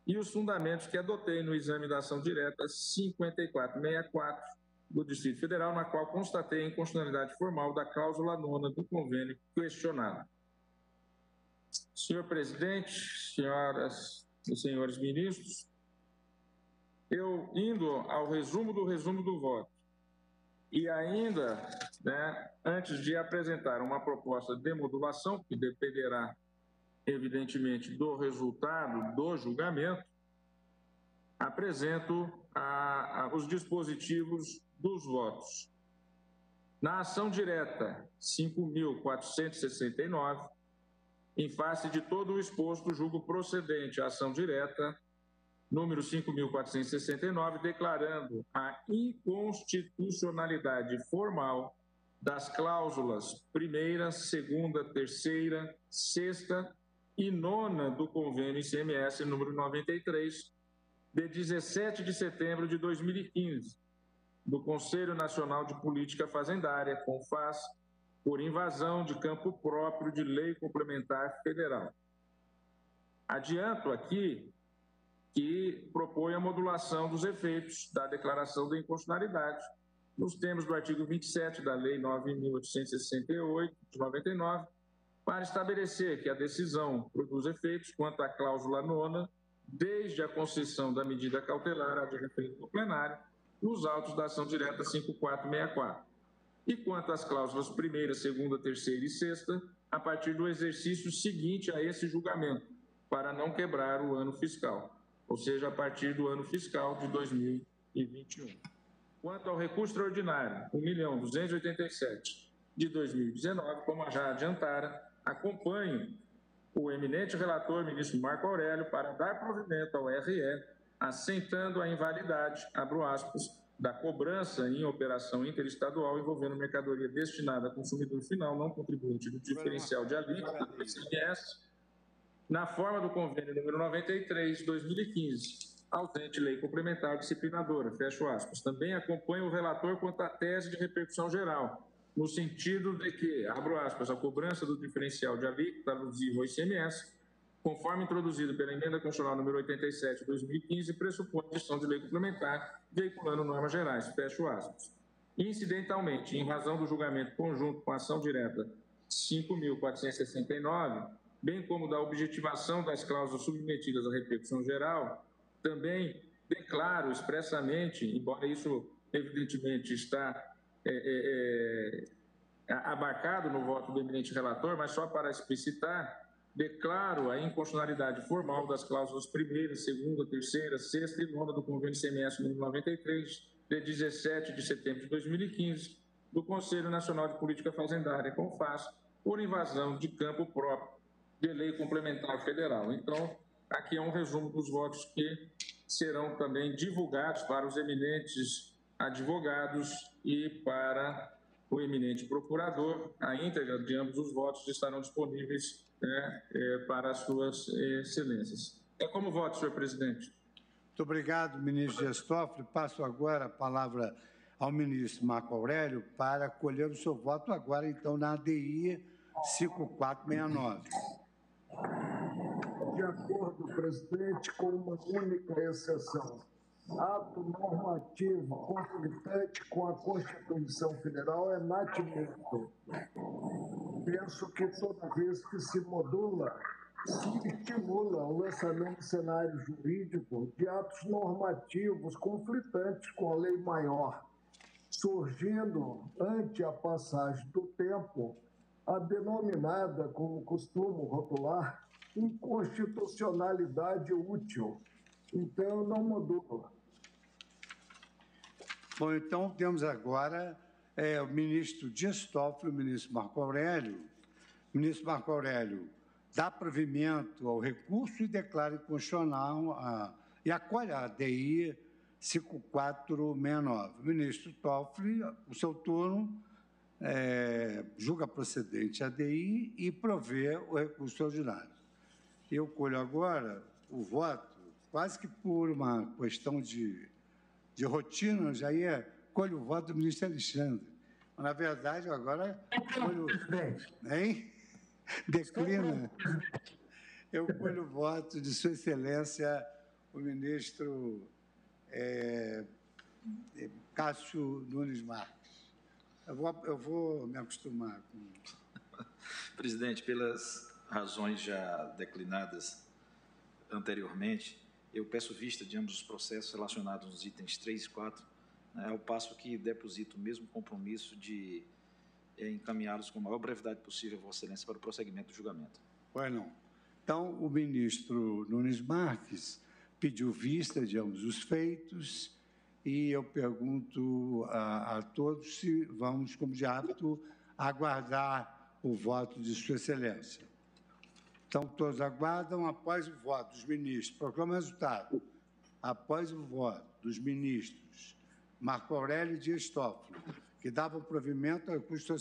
e os fundamentos que adotei no exame da ação direta 5464 do Distrito Federal, na qual constatei a inconstitucionalidade formal da cláusula nona do convênio questionado. Senhor presidente, senhoras e senhores ministros, eu indo ao resumo do voto e ainda, antes de apresentar uma proposta de modulação, que dependerá, evidentemente, do resultado do julgamento, apresento os dispositivos dos votos. Na ação direta 5.469, em face de todo o exposto, julgo procedente a ação direta número 5.469, declarando a inconstitucionalidade formal das cláusulas 1ª, 2ª, 3ª, 6ª e 9ª do convênio ICMS número 93, de 17 de setembro de 2015, do Conselho Nacional de Política Fazendária, CONFAS, por invasão de campo próprio de lei complementar federal. Adianto aqui que propõe a modulação dos efeitos da declaração de inconstitucionalidade nos termos do artigo 27 da Lei 9.868, de 99, para estabelecer que a decisão produz efeitos quanto à cláusula nona, desde a concessão da medida cautelar a de referendo no plenário, nos autos da ação direta 5464. E quanto às cláusulas 1ª, 2ª, 3ª e 6ª, a partir do exercício seguinte a esse julgamento, para não quebrar o ano fiscal, ou seja, a partir do ano fiscal de 2021. Quanto ao recurso extraordinário, 1.287 de 2019, como já adiantara, acompanho o eminente relator, ministro Marco Aurélio, para dar provimento ao RE, assentando a invalidade, abro aspas, da cobrança em operação interestadual envolvendo mercadoria destinada a consumidor final não contribuinte do diferencial de alíquota do ICMS, na forma do convênio número 93 de 2015, ausente lei complementar disciplinadora, fecho aspas. Também acompanho o relator quanto à tese de repercussão geral, no sentido de que, abro aspas, a cobrança do diferencial de alíquota alusivo ao ICMS, conforme introduzido pela emenda constitucional número 87 de 2015, pressupõe edição de lei complementar, veiculando normas gerais, fecho aspas. Incidentalmente, em razão do julgamento conjunto com a ação direta 5.469, bem como da objetivação das cláusulas submetidas à repercussão geral, também declaro expressamente, embora isso evidentemente está abarcado no voto do eminente relator, mas só para explicitar, declaro a inconstitucionalidade formal das cláusulas 1ª, 2ª, 3ª, 6ª e 9ª do convênio ICMS número 93, de 17 de setembro de 2015, do Conselho Nacional de Política Fazendária, CONFAS, por invasão de campo próprio de lei complementar federal. Então, aqui é um resumo dos votos que serão também divulgados para os eminentes advogados e para o eminente procurador. A íntegra de ambos os votos estarão disponíveis para as suas excelências. É como voto, senhor presidente. Muito obrigado, ministro Dias Toffoli. Passo agora a palavra ao ministro Marco Aurélio para colher o seu voto agora, então, na ADI 5469. De acordo, presidente, com uma única exceção. Ato normativo conflitante com a Constituição Federal é natimento. Penso que toda vez que se modula, se estimula o lançamento de cenário jurídico de atos normativos conflitantes com a lei maior, surgindo, ante a passagem do tempo, a denominada, como costumo rotular, inconstitucionalidade útil. Então, não mudou. Bom, então temos agora o ministro Dias Toffoli, o ministro Marco Aurélio. O ministro Marco Aurélio dá provimento ao recurso e declara inconstitucional e acolhe a ADI 5469. O ministro Toffoli, o seu turno, julga procedente a ADI e provê o recurso ordinário. Eu colho agora o voto, quase que por uma questão de rotina, eu já colho o voto do ministro Alexandre. Mas, na verdade, agora colho... Hein? Declina. Eu colho o voto de Sua Excelência, o ministro Cássio Nunes Marques. Eu vou me acostumar com... Presidente, pelas razões já declinadas anteriormente, eu peço vista de ambos os processos relacionados nos itens 3 e 4, ao passo que deposito o mesmo compromisso de encaminhá-los com a maior brevidade possível, Vossa Excelência, para o prosseguimento do julgamento. Pois não. Então, o ministro Nunes Marques pediu vista de ambos os feitos e eu pergunto a todos se vamos, como de hábito, aguardar o voto de Sua Excelência. Então, todos aguardam. Após o voto dos ministros, proclama o resultado. Após o voto dos ministros Marco Aurélio e Dias Toffoli, que davam provimento ao recurso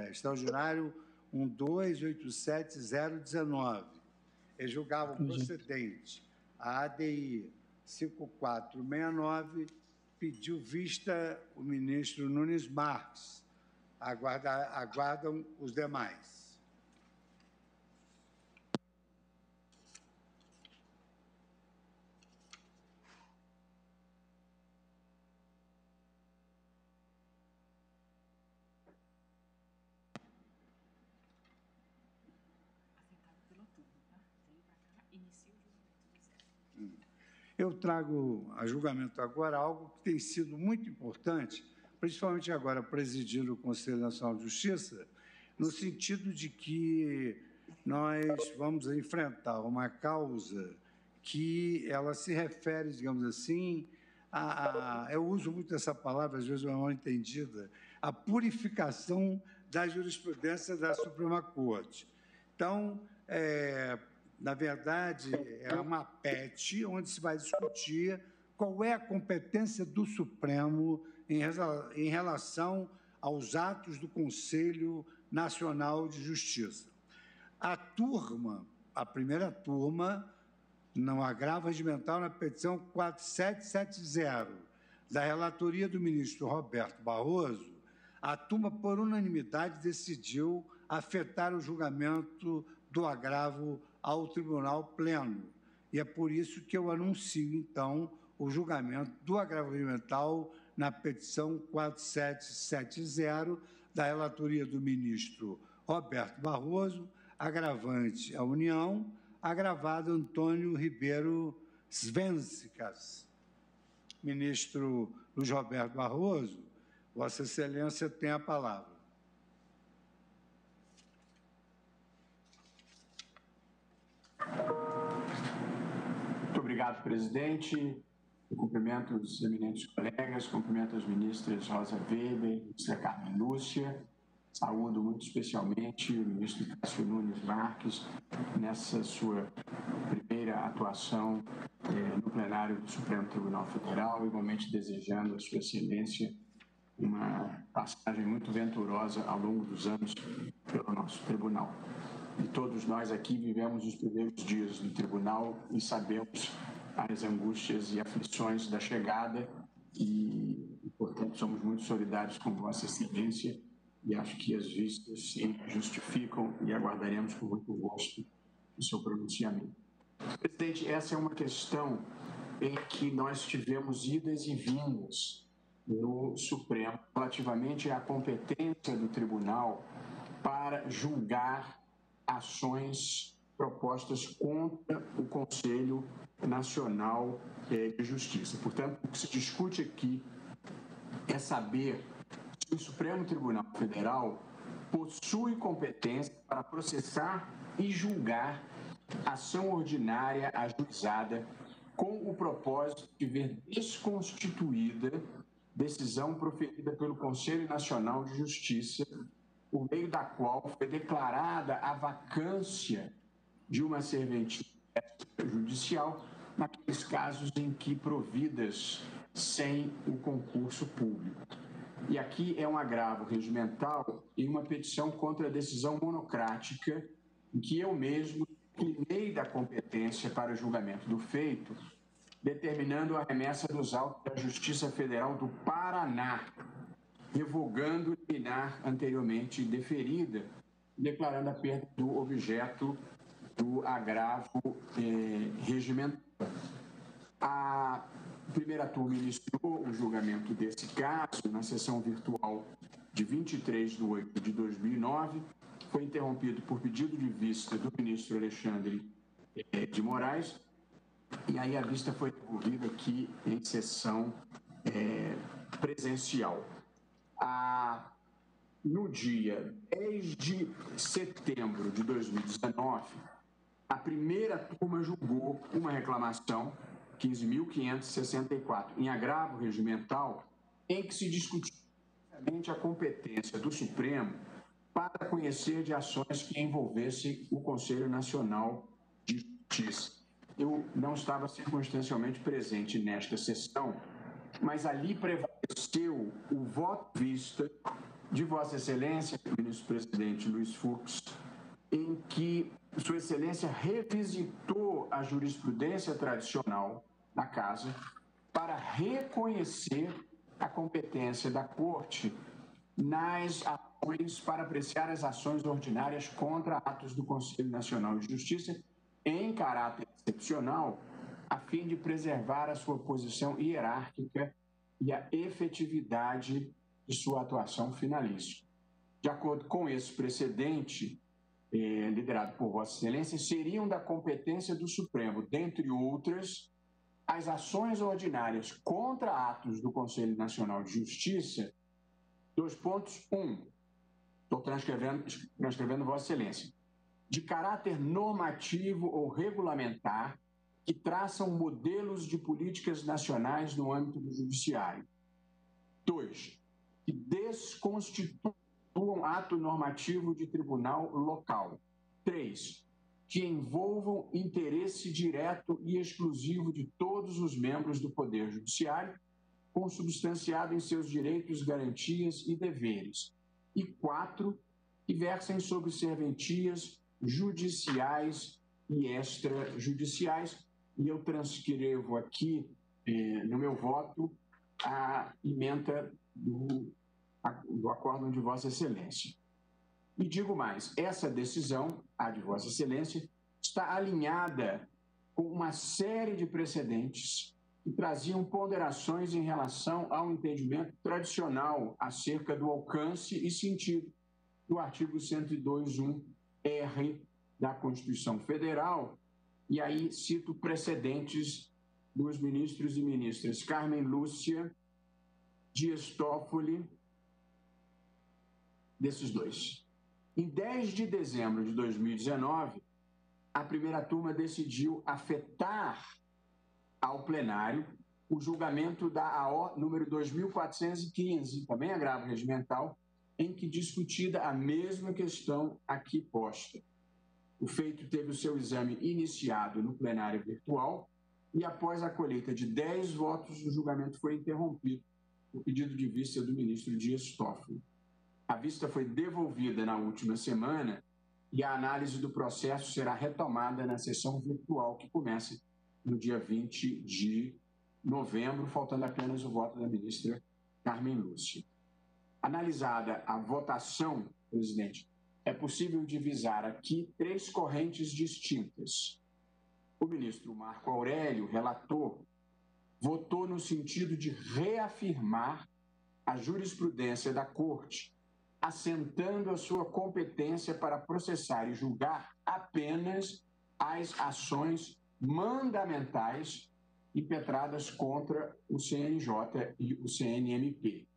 extraordinário 1287019, e julgavam procedente a ADI 5469, pediu vista o ministro Nunes Marques. Aguardam os demais. Eu trago a julgamento agora algo que tem sido muito importante, principalmente agora presidindo o Conselho Nacional de Justiça, no sentido de que nós vamos enfrentar uma causa que ela se refere, digamos assim, eu uso muito essa palavra, às vezes é mal entendida, a purificação da jurisprudência da Suprema Corte. Então, na verdade, é uma PET onde se vai discutir qual é a competência do Supremo em relação aos atos do Conselho Nacional de Justiça. A primeira turma, no agravo regimental na petição 4770, da relatoria do ministro Roberto Barroso, a turma, por unanimidade, decidiu afetar o julgamento do agravo ao Tribunal Pleno. E é por isso que eu anuncio, então, o julgamento do agravo regimental na petição 4770, da relatoria do ministro Roberto Barroso, agravante à União, agravado Antônio Ribeiro Svenskas. Ministro Luiz Roberto Barroso, Vossa Excelência tem a palavra. Muito obrigado, presidente. Eu cumprimento os eminentes colegas, cumprimento as ministras Rosa Weber, ministra Carmen Lúcia. Saúdo muito especialmente o ministro Cássio Nunes Marques nessa sua primeira atuação no plenário do Supremo Tribunal Federal, igualmente desejando a sua excelência uma passagem muito venturosa ao longo dos anos pelo nosso tribunal. E todos nós aqui vivemos os primeiros dias do tribunal e sabemos as angústias e aflições da chegada e, portanto, somos muito solidários com Vossa Excelência e acho que as vistas se justificam e aguardaremos com muito gosto o seu pronunciamento. Presidente, essa é uma questão em que nós tivemos idas e vindas no Supremo relativamente à competência do tribunal para julgar ações propostas contra o Conselho Nacional de Justiça. Portanto, o que se discute aqui é saber se o Supremo Tribunal Federal possui competência para processar e julgar ação ordinária ajuizada com o propósito de ver desconstituída decisão proferida pelo Conselho Nacional de Justiça, por meio da qual foi declarada a vacância de uma serventia judicial naqueles casos em que providas sem o concurso público. E aqui é um agravo regimental e uma petição contra a decisão monocrática em que eu mesmo inclinei da competência para o julgamento do feito, determinando a remessa dos autos da Justiça Federal do Paraná, revogando liminar anteriormente deferida, declarando a perda do objeto do agravo regimental. A primeira turma iniciou o julgamento desse caso na sessão virtual de 23 de 8 de 2009, foi interrompido por pedido de vista do ministro Alexandre de Moraes, e aí a vista foi devolvida aqui em sessão presencial. No dia 10 de setembro de 2019, a primeira turma julgou uma reclamação 15.564 em agravo regimental, em que se discutiu a competência do Supremo para conhecer de ações que envolvessem o Conselho Nacional de Justiça. Eu não estava circunstancialmente presente nesta sessão, mas ali prevaleceu o voto vista de Vossa Excelência, ministro-presidente Luiz Fux, em que Sua Excelência revisitou a jurisprudência tradicional da Casa para reconhecer a competência da Corte nas ações para apreciar as ações ordinárias contra atos do Conselho Nacional de Justiça em caráter excepcional, a fim de preservar a sua posição hierárquica e a efetividade de sua atuação finalística. De acordo com esse precedente, liderado por Vossa Excelência, seriam da competência do Supremo, dentre outras, as ações ordinárias contra atos do Conselho Nacional de Justiça. 2.1, estou transcrevendo Vossa Excelência, de caráter normativo ou regulamentar, que traçam modelos de políticas nacionais no âmbito do Judiciário. 2, que desconstituam ato normativo de tribunal local. 3, que envolvam interesse direto e exclusivo de todos os membros do Poder Judiciário, consubstanciado em seus direitos, garantias e deveres. E 4, que versem sobre serventias judiciais e extrajudiciais. E eu transcrevo aqui, no meu voto, a ementa do acórdão de Vossa Excelência. E digo mais, essa decisão, a de Vossa Excelência, está alinhada com uma série de precedentes que traziam ponderações em relação ao entendimento tradicional acerca do alcance e sentido do artigo 102.1-R da Constituição Federal. E aí cito precedentes dos ministros e ministras Carmen Lúcia, Dias Toffoli, desses dois. Em 10 de dezembro de 2019, a primeira turma decidiu afetar ao plenário o julgamento da AO número 2415, também agravo regimental, em que discutida a mesma questão aqui posta. O feito teve o seu exame iniciado no plenário virtual e, após a colheita de 10 votos, o julgamento foi interrompido o pedido de vista do ministro Dias Toffoli. A vista foi devolvida na última semana e a análise do processo será retomada na sessão virtual que começa no dia 20 de novembro, faltando apenas o voto da ministra Carmen Lúcia. Analisada a votação, presidente, é possível divisar aqui 3 correntes distintas. O ministro Marco Aurélio, relator, votou no sentido de reafirmar a jurisprudência da Corte, assentando a sua competência para processar e julgar apenas as ações mandamentais impetradas contra o CNJ e o CNMP.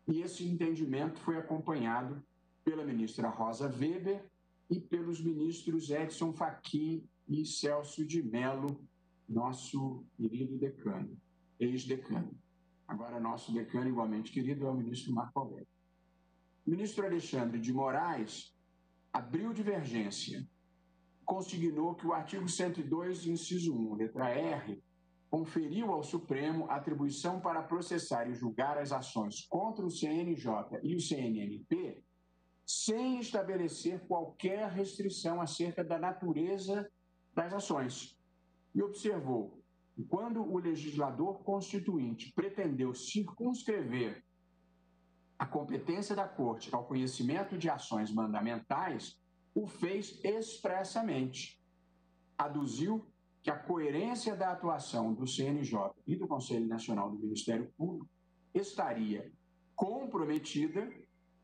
E esse entendimento foi acompanhado pela ministra Rosa Weber e pelos ministros Edson Fachin e Celso de Mello, nosso querido decano, ex-decano. Agora, nosso decano igualmente querido é o ministro Marco Aurélio. O ministro Alexandre de Moraes abriu divergência, consignou que o artigo 102, inciso 1, letra R, conferiu ao Supremo atribuição para processar e julgar as ações contra o CNJ e o CNMP sem estabelecer qualquer restrição acerca da natureza das ações. E observou que quando o legislador constituinte pretendeu circunscrever a competência da Corte ao conhecimento de ações mandamentais, o fez expressamente. Aduziu que a coerência da atuação do CNJ e do Conselho Nacional do Ministério Público estaria comprometida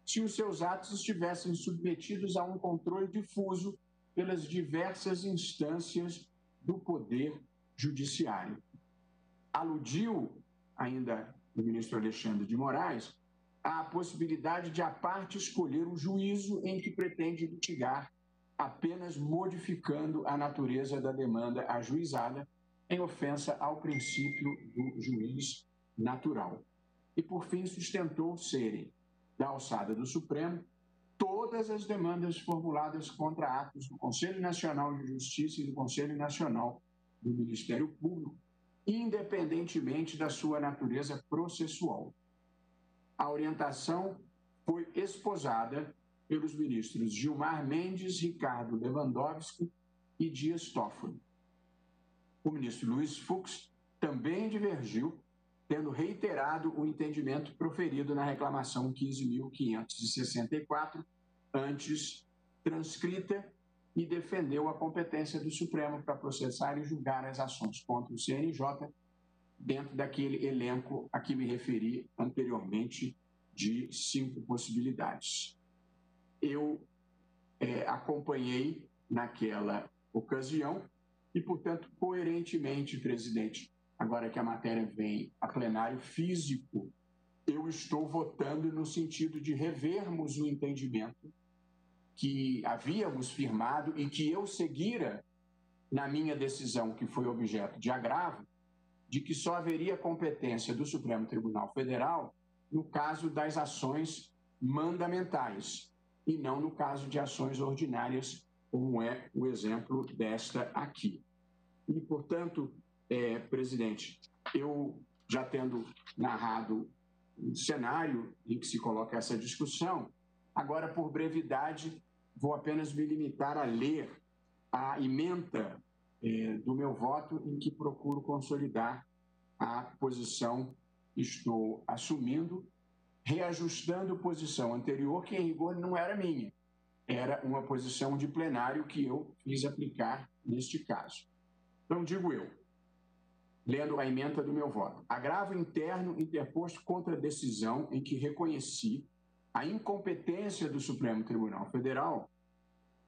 se os seus atos estivessem submetidos a um controle difuso pelas diversas instâncias do Poder Judiciário. Aludiu, ainda o ministro Alexandre de Moraes, à possibilidade de a parte escolher o juízo em que pretende litigar, apenas modificando a natureza da demanda ajuizada em ofensa ao princípio do juiz natural. E, por fim, sustentou serem da alçada do Supremo todas as demandas formuladas contra atos do Conselho Nacional de Justiça e do Conselho Nacional do Ministério Público, independentemente da sua natureza processual. A orientação foi esposada pelos ministros Gilmar Mendes, Ricardo Lewandowski e Dias Toffoli. O ministro Luiz Fux também divergiu, tendo reiterado o entendimento proferido na reclamação 15.564, antes transcrita, e defendeu a competência do Supremo para processar e julgar as ações contra o CNJ dentro daquele elenco a que me referi anteriormente de 5 possibilidades. Eu acompanhei naquela ocasião e, portanto, coerentemente, presidente, agora que a matéria vem a plenário físico, eu estou votando no sentido de revermos o entendimento que havíamos firmado e que eu seguira na minha decisão, que foi objeto de agravo, de que só haveria competência do Supremo Tribunal Federal no caso das ações mandamentais e não no caso de ações ordinárias, como é o exemplo desta aqui. E, portanto, presidente, eu já tendo narrado o cenário em que se coloca essa discussão, agora, por brevidade, vou apenas me limitar a ler a ementa do meu voto, em que procuro consolidar a posição que estou assumindo, reajustando posição anterior, que em rigor não era minha, era uma posição de plenário que eu fiz aplicar neste caso. Então, digo eu, lendo a ementa do meu voto, agravo interno interposto contra a decisão em que reconheci a incompetência do Supremo Tribunal Federal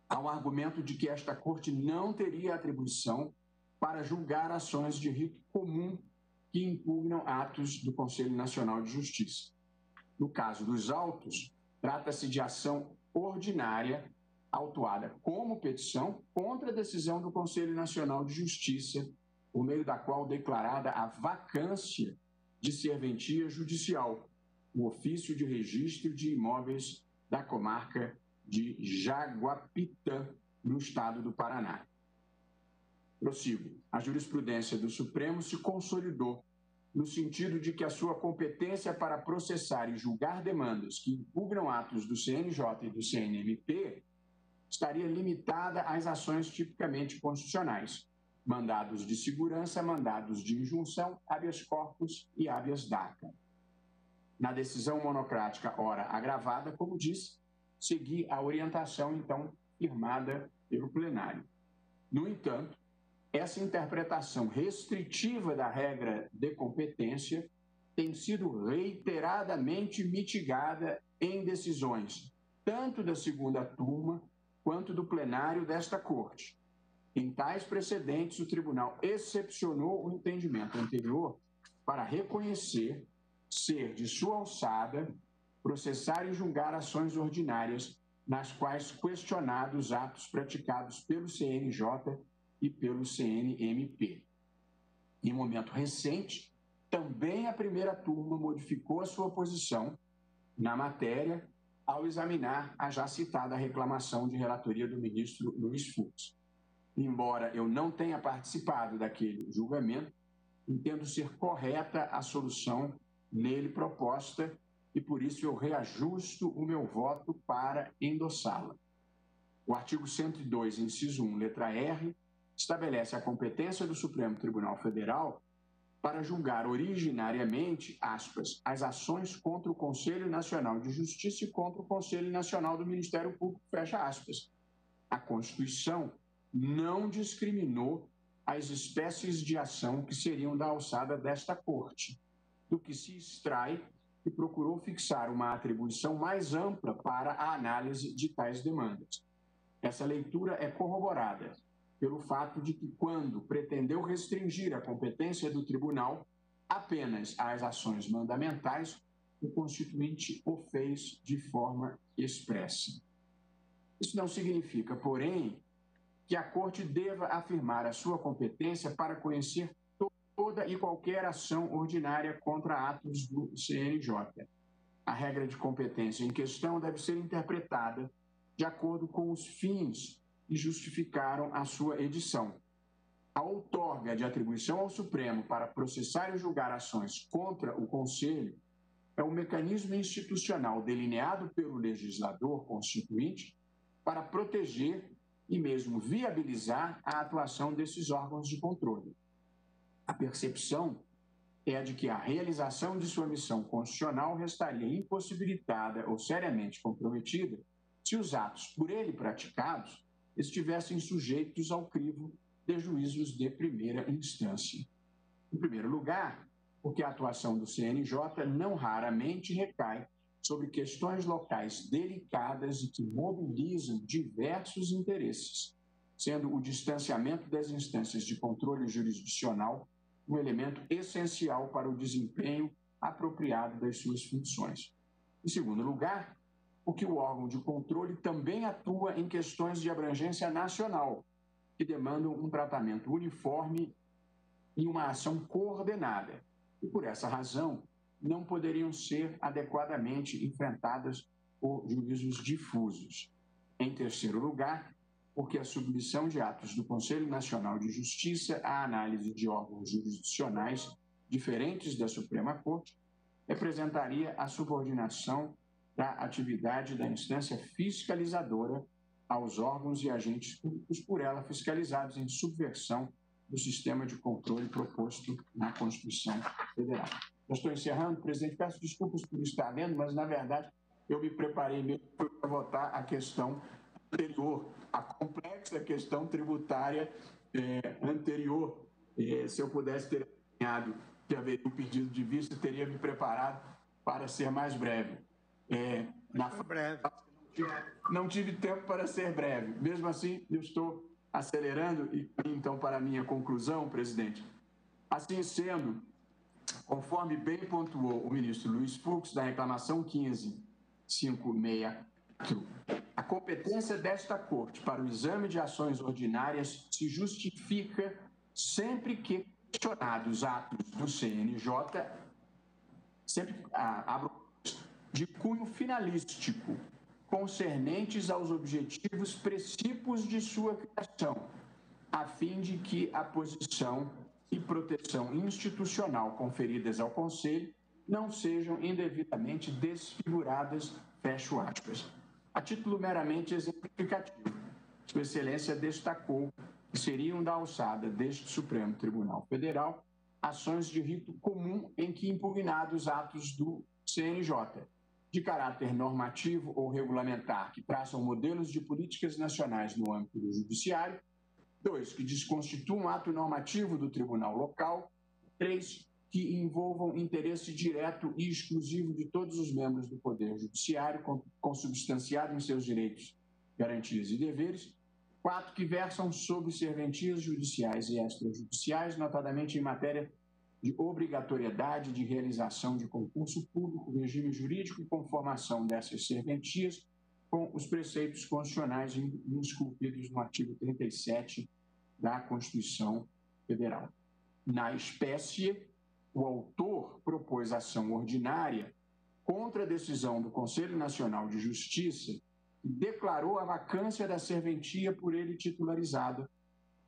ao argumento de que esta Corte não teria atribuição para julgar ações de rito comum que impugnam atos do Conselho Nacional de Justiça. No caso dos autos, trata-se de ação ordinária autuada como petição contra a decisão do Conselho Nacional de Justiça, por meio da qual declarada a vacância de serventia judicial, o ofício de registro de imóveis da comarca de Jaguapitã, no estado do Paraná. Prossigo. A jurisprudência do Supremo se consolidou no sentido de que a sua competência para processar e julgar demandas que impugnam atos do CNJ e do CNMP estaria limitada às ações tipicamente constitucionais, mandados de segurança, mandados de injunção, habeas corpus e habeas data. Na decisão monocrática, ora agravada, como disse, segui a orientação, então, firmada pelo plenário. No entanto, essa interpretação restritiva da regra de competência tem sido reiteradamente mitigada em decisões, tanto da segunda turma quanto do plenário desta Corte. Em tais precedentes, o tribunal excepcionou o entendimento anterior para reconhecer ser de sua alçada processar e julgar ações ordinárias nas quais questionados atos praticados pelo CNJ e pelo CNMP. Em momento recente, também a primeira turma modificou a sua posição na matéria ao examinar a já citada reclamação de relatoria do ministro Luiz Fux. Embora eu não tenha participado daquele julgamento, entendo ser correta a solução nele proposta e, por isso, eu reajusto o meu voto para endossá-la. O artigo 102, inciso 1, letra R, estabelece a competência do Supremo Tribunal Federal para julgar originariamente, aspas, as ações contra o Conselho Nacional de Justiça e contra o Conselho Nacional do Ministério Público, fecha aspas. A Constituição não discriminou as espécies de ação que seriam da alçada desta Corte, do que se extrai que procurou fixar uma atribuição mais ampla para a análise de tais demandas. Essa leitura é corroborada pelo fato de que, quando pretendeu restringir a competência do tribunal apenas às ações mandamentais, o Constituinte o fez de forma expressa. Isso não significa, porém, que a Corte deva afirmar a sua competência para conhecer toda e qualquer ação ordinária contra atos do CNJ. A regra de competência em questão deve ser interpretada de acordo com os fins que justificaram a sua edição. A outorga de atribuição ao Supremo para processar e julgar ações contra o Conselho é um mecanismo institucional delineado pelo legislador constituinte para proteger e mesmo viabilizar a atuação desses órgãos de controle. A percepção é a de que a realização de sua missão constitucional restaria impossibilitada ou seriamente comprometida se os atos por ele praticados estivessem sujeitos ao crivo de juízos de primeira instância. Em primeiro lugar, porque a atuação do CNJ não raramente recai sobre questões locais delicadas e que mobilizam diversos interesses, sendo o distanciamento das instâncias de controle jurisdicional um elemento essencial para o desempenho apropriado das suas funções. Em segundo lugar, porque o órgão de controle também atua em questões de abrangência nacional, que demandam um tratamento uniforme e uma ação coordenada, e por essa razão não poderiam ser adequadamente enfrentadas por juízos difusos. Em terceiro lugar, porque a submissão de atos do Conselho Nacional de Justiça à análise de órgãos jurisdicionais diferentes da Suprema Corte representaria a subordinação da atividade da instância fiscalizadora aos órgãos e agentes públicos por ela fiscalizados, em subversão do sistema de controle proposto na Constituição Federal. Eu estou encerrando, presidente, peço desculpas por estar lendo, mas, na verdade, eu me preparei mesmo para votar a questão anterior, a complexa questão tributária anterior. Se eu pudesse ter acompanhado que haveria um pedido de vista, teria me preparado para ser mais breve. Não tive tempo para ser breve. Mesmo assim, eu estou acelerando e, então, para a minha conclusão, presidente. Assim sendo, conforme bem pontuou o ministro Luiz Fux, da reclamação 15.564, a competência desta Corte para o exame de ações ordinárias se justifica sempre que questionados atos do CNJ, sempre de cunho finalístico, concernentes aos objetivos precípios de sua criação, a fim de que a posição e proteção institucional conferidas ao Conselho não sejam indevidamente desfiguradas, fecho aspas. A título meramente exemplificativo, Sua Excelência destacou que seriam da alçada deste Supremo Tribunal Federal ações de rito comum em que impugnados atos do CNJ, de caráter normativo ou regulamentar, que traçam modelos de políticas nacionais no âmbito do Judiciário. 2, que desconstituam ato normativo do tribunal local. 3, que envolvam interesse direto e exclusivo de todos os membros do Poder Judiciário, consubstanciado em seus direitos, garantias e deveres. 4, que versam sobre serventias judiciais e extrajudiciais, notadamente em matéria de obrigatoriedade de realização de concurso público, regime jurídico e conformação dessas serventias com os preceitos constitucionais esculpidos no artigo 37 da Constituição Federal. Na espécie, o autor propôs ação ordinária contra a decisão do Conselho Nacional de Justiça e declarou a vacância da serventia por ele titularizada,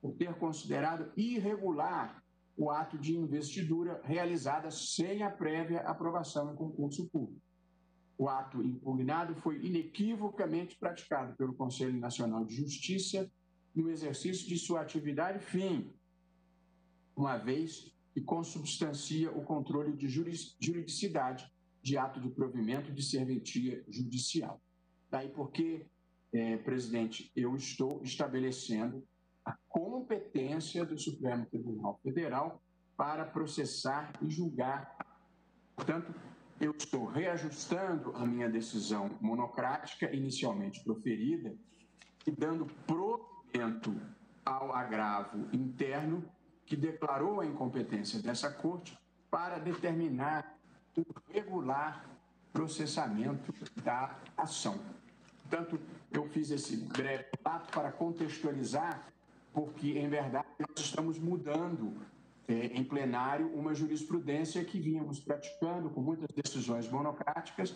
por ter considerado irregular o ato de investidura realizada sem a prévia aprovação em concurso público. O ato impugnado foi inequivocamente praticado pelo Conselho Nacional de Justiça no exercício de sua atividade fim, uma vez que consubstancia o controle de juridicidade de ato de provimento de serventia judicial. Daí porque, presidente, eu estou estabelecendo a competência do Supremo Tribunal Federal para processar e julgar. Portanto, eu estou reajustando a minha decisão monocrática, inicialmente proferida, e dando provimento ao agravo interno que declarou a incompetência dessa Corte para determinar o regular processamento da ação. Portanto, eu fiz esse breve relato para contextualizar, porque, em verdade, nós estamos mudando em plenário uma jurisprudência que vínhamos praticando com muitas decisões monocráticas,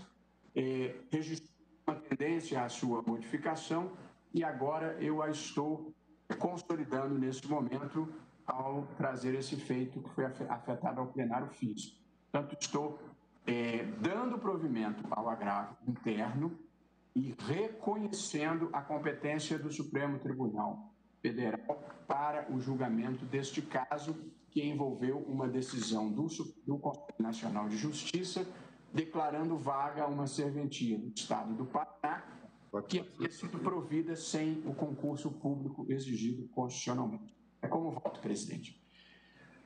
registrando uma tendência à sua modificação, e agora eu a estou consolidando nesse momento ao trazer esse feito que foi afetado ao plenário físico. Portanto, estou dando provimento ao agravo interno e reconhecendo a competência do Supremo Tribunal Federal para o julgamento deste caso, que envolveu uma decisão do Conselho Nacional de Justiça declarando vaga uma serventia do Estado do Paraná que havia sido provida sem o concurso público exigido constitucionalmente. É como voto, presidente.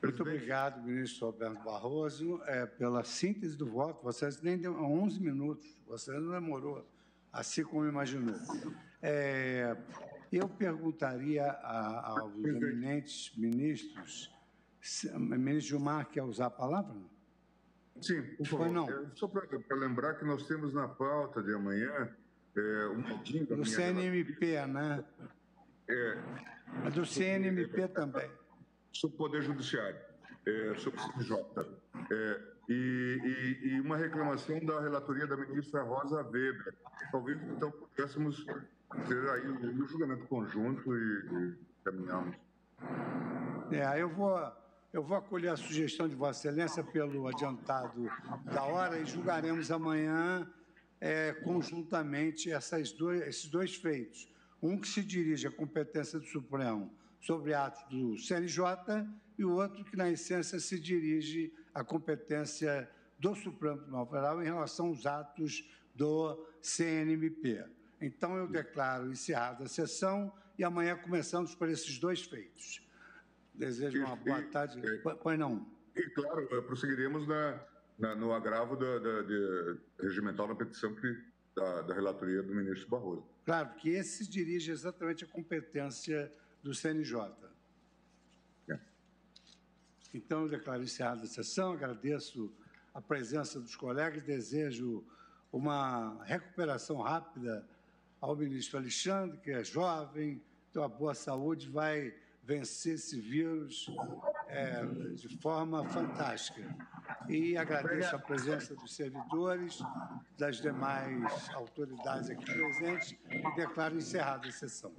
Muito obrigado, ministro Roberto Barroso, pela síntese do voto. Vocês nem deu 11 minutos, você não demorou, assim como imaginou. Eu perguntaria aos eminentes ministros, ministro Gilmar, quer usar a palavra? Sim, por favor. Só para lembrar que nós temos na pauta de amanhã um pedido da do CNMP, né? Do CNMP também. Sobre o Poder Judiciário, sobre o CNJ. E uma reclamação da relatoria da ministra Rosa Weber. Talvez, então, pudéssemos ter aí o julgamento conjunto e caminharmos. Eu vou acolher a sugestão de Vossa Excelência pelo adiantado da hora e julgaremos amanhã conjuntamente esses dois feitos. Um que se dirige à competência do Supremo sobre atos do CNJ e o outro que, na essência, se dirige à competência do Supremo Tribunal Federal em relação aos atos do CNMP. Então, eu declaro encerrada a sessão e amanhã começamos por esses dois feitos. Desejo uma boa tarde. Pois não. E, claro, prosseguiremos no agravo regimental na petição da relatoria do ministro Barroso. Claro, porque esse se dirige exatamente à competência do CNJ. Então, eu declaro encerrada a sessão, agradeço a presença dos colegas, desejo uma recuperação rápida ao ministro Alexandre, que é jovem, tem uma boa saúde, vai vencer esse vírus de forma fantástica. E agradeço a presença dos servidores, das demais autoridades aqui presentes e declaro encerrada a sessão.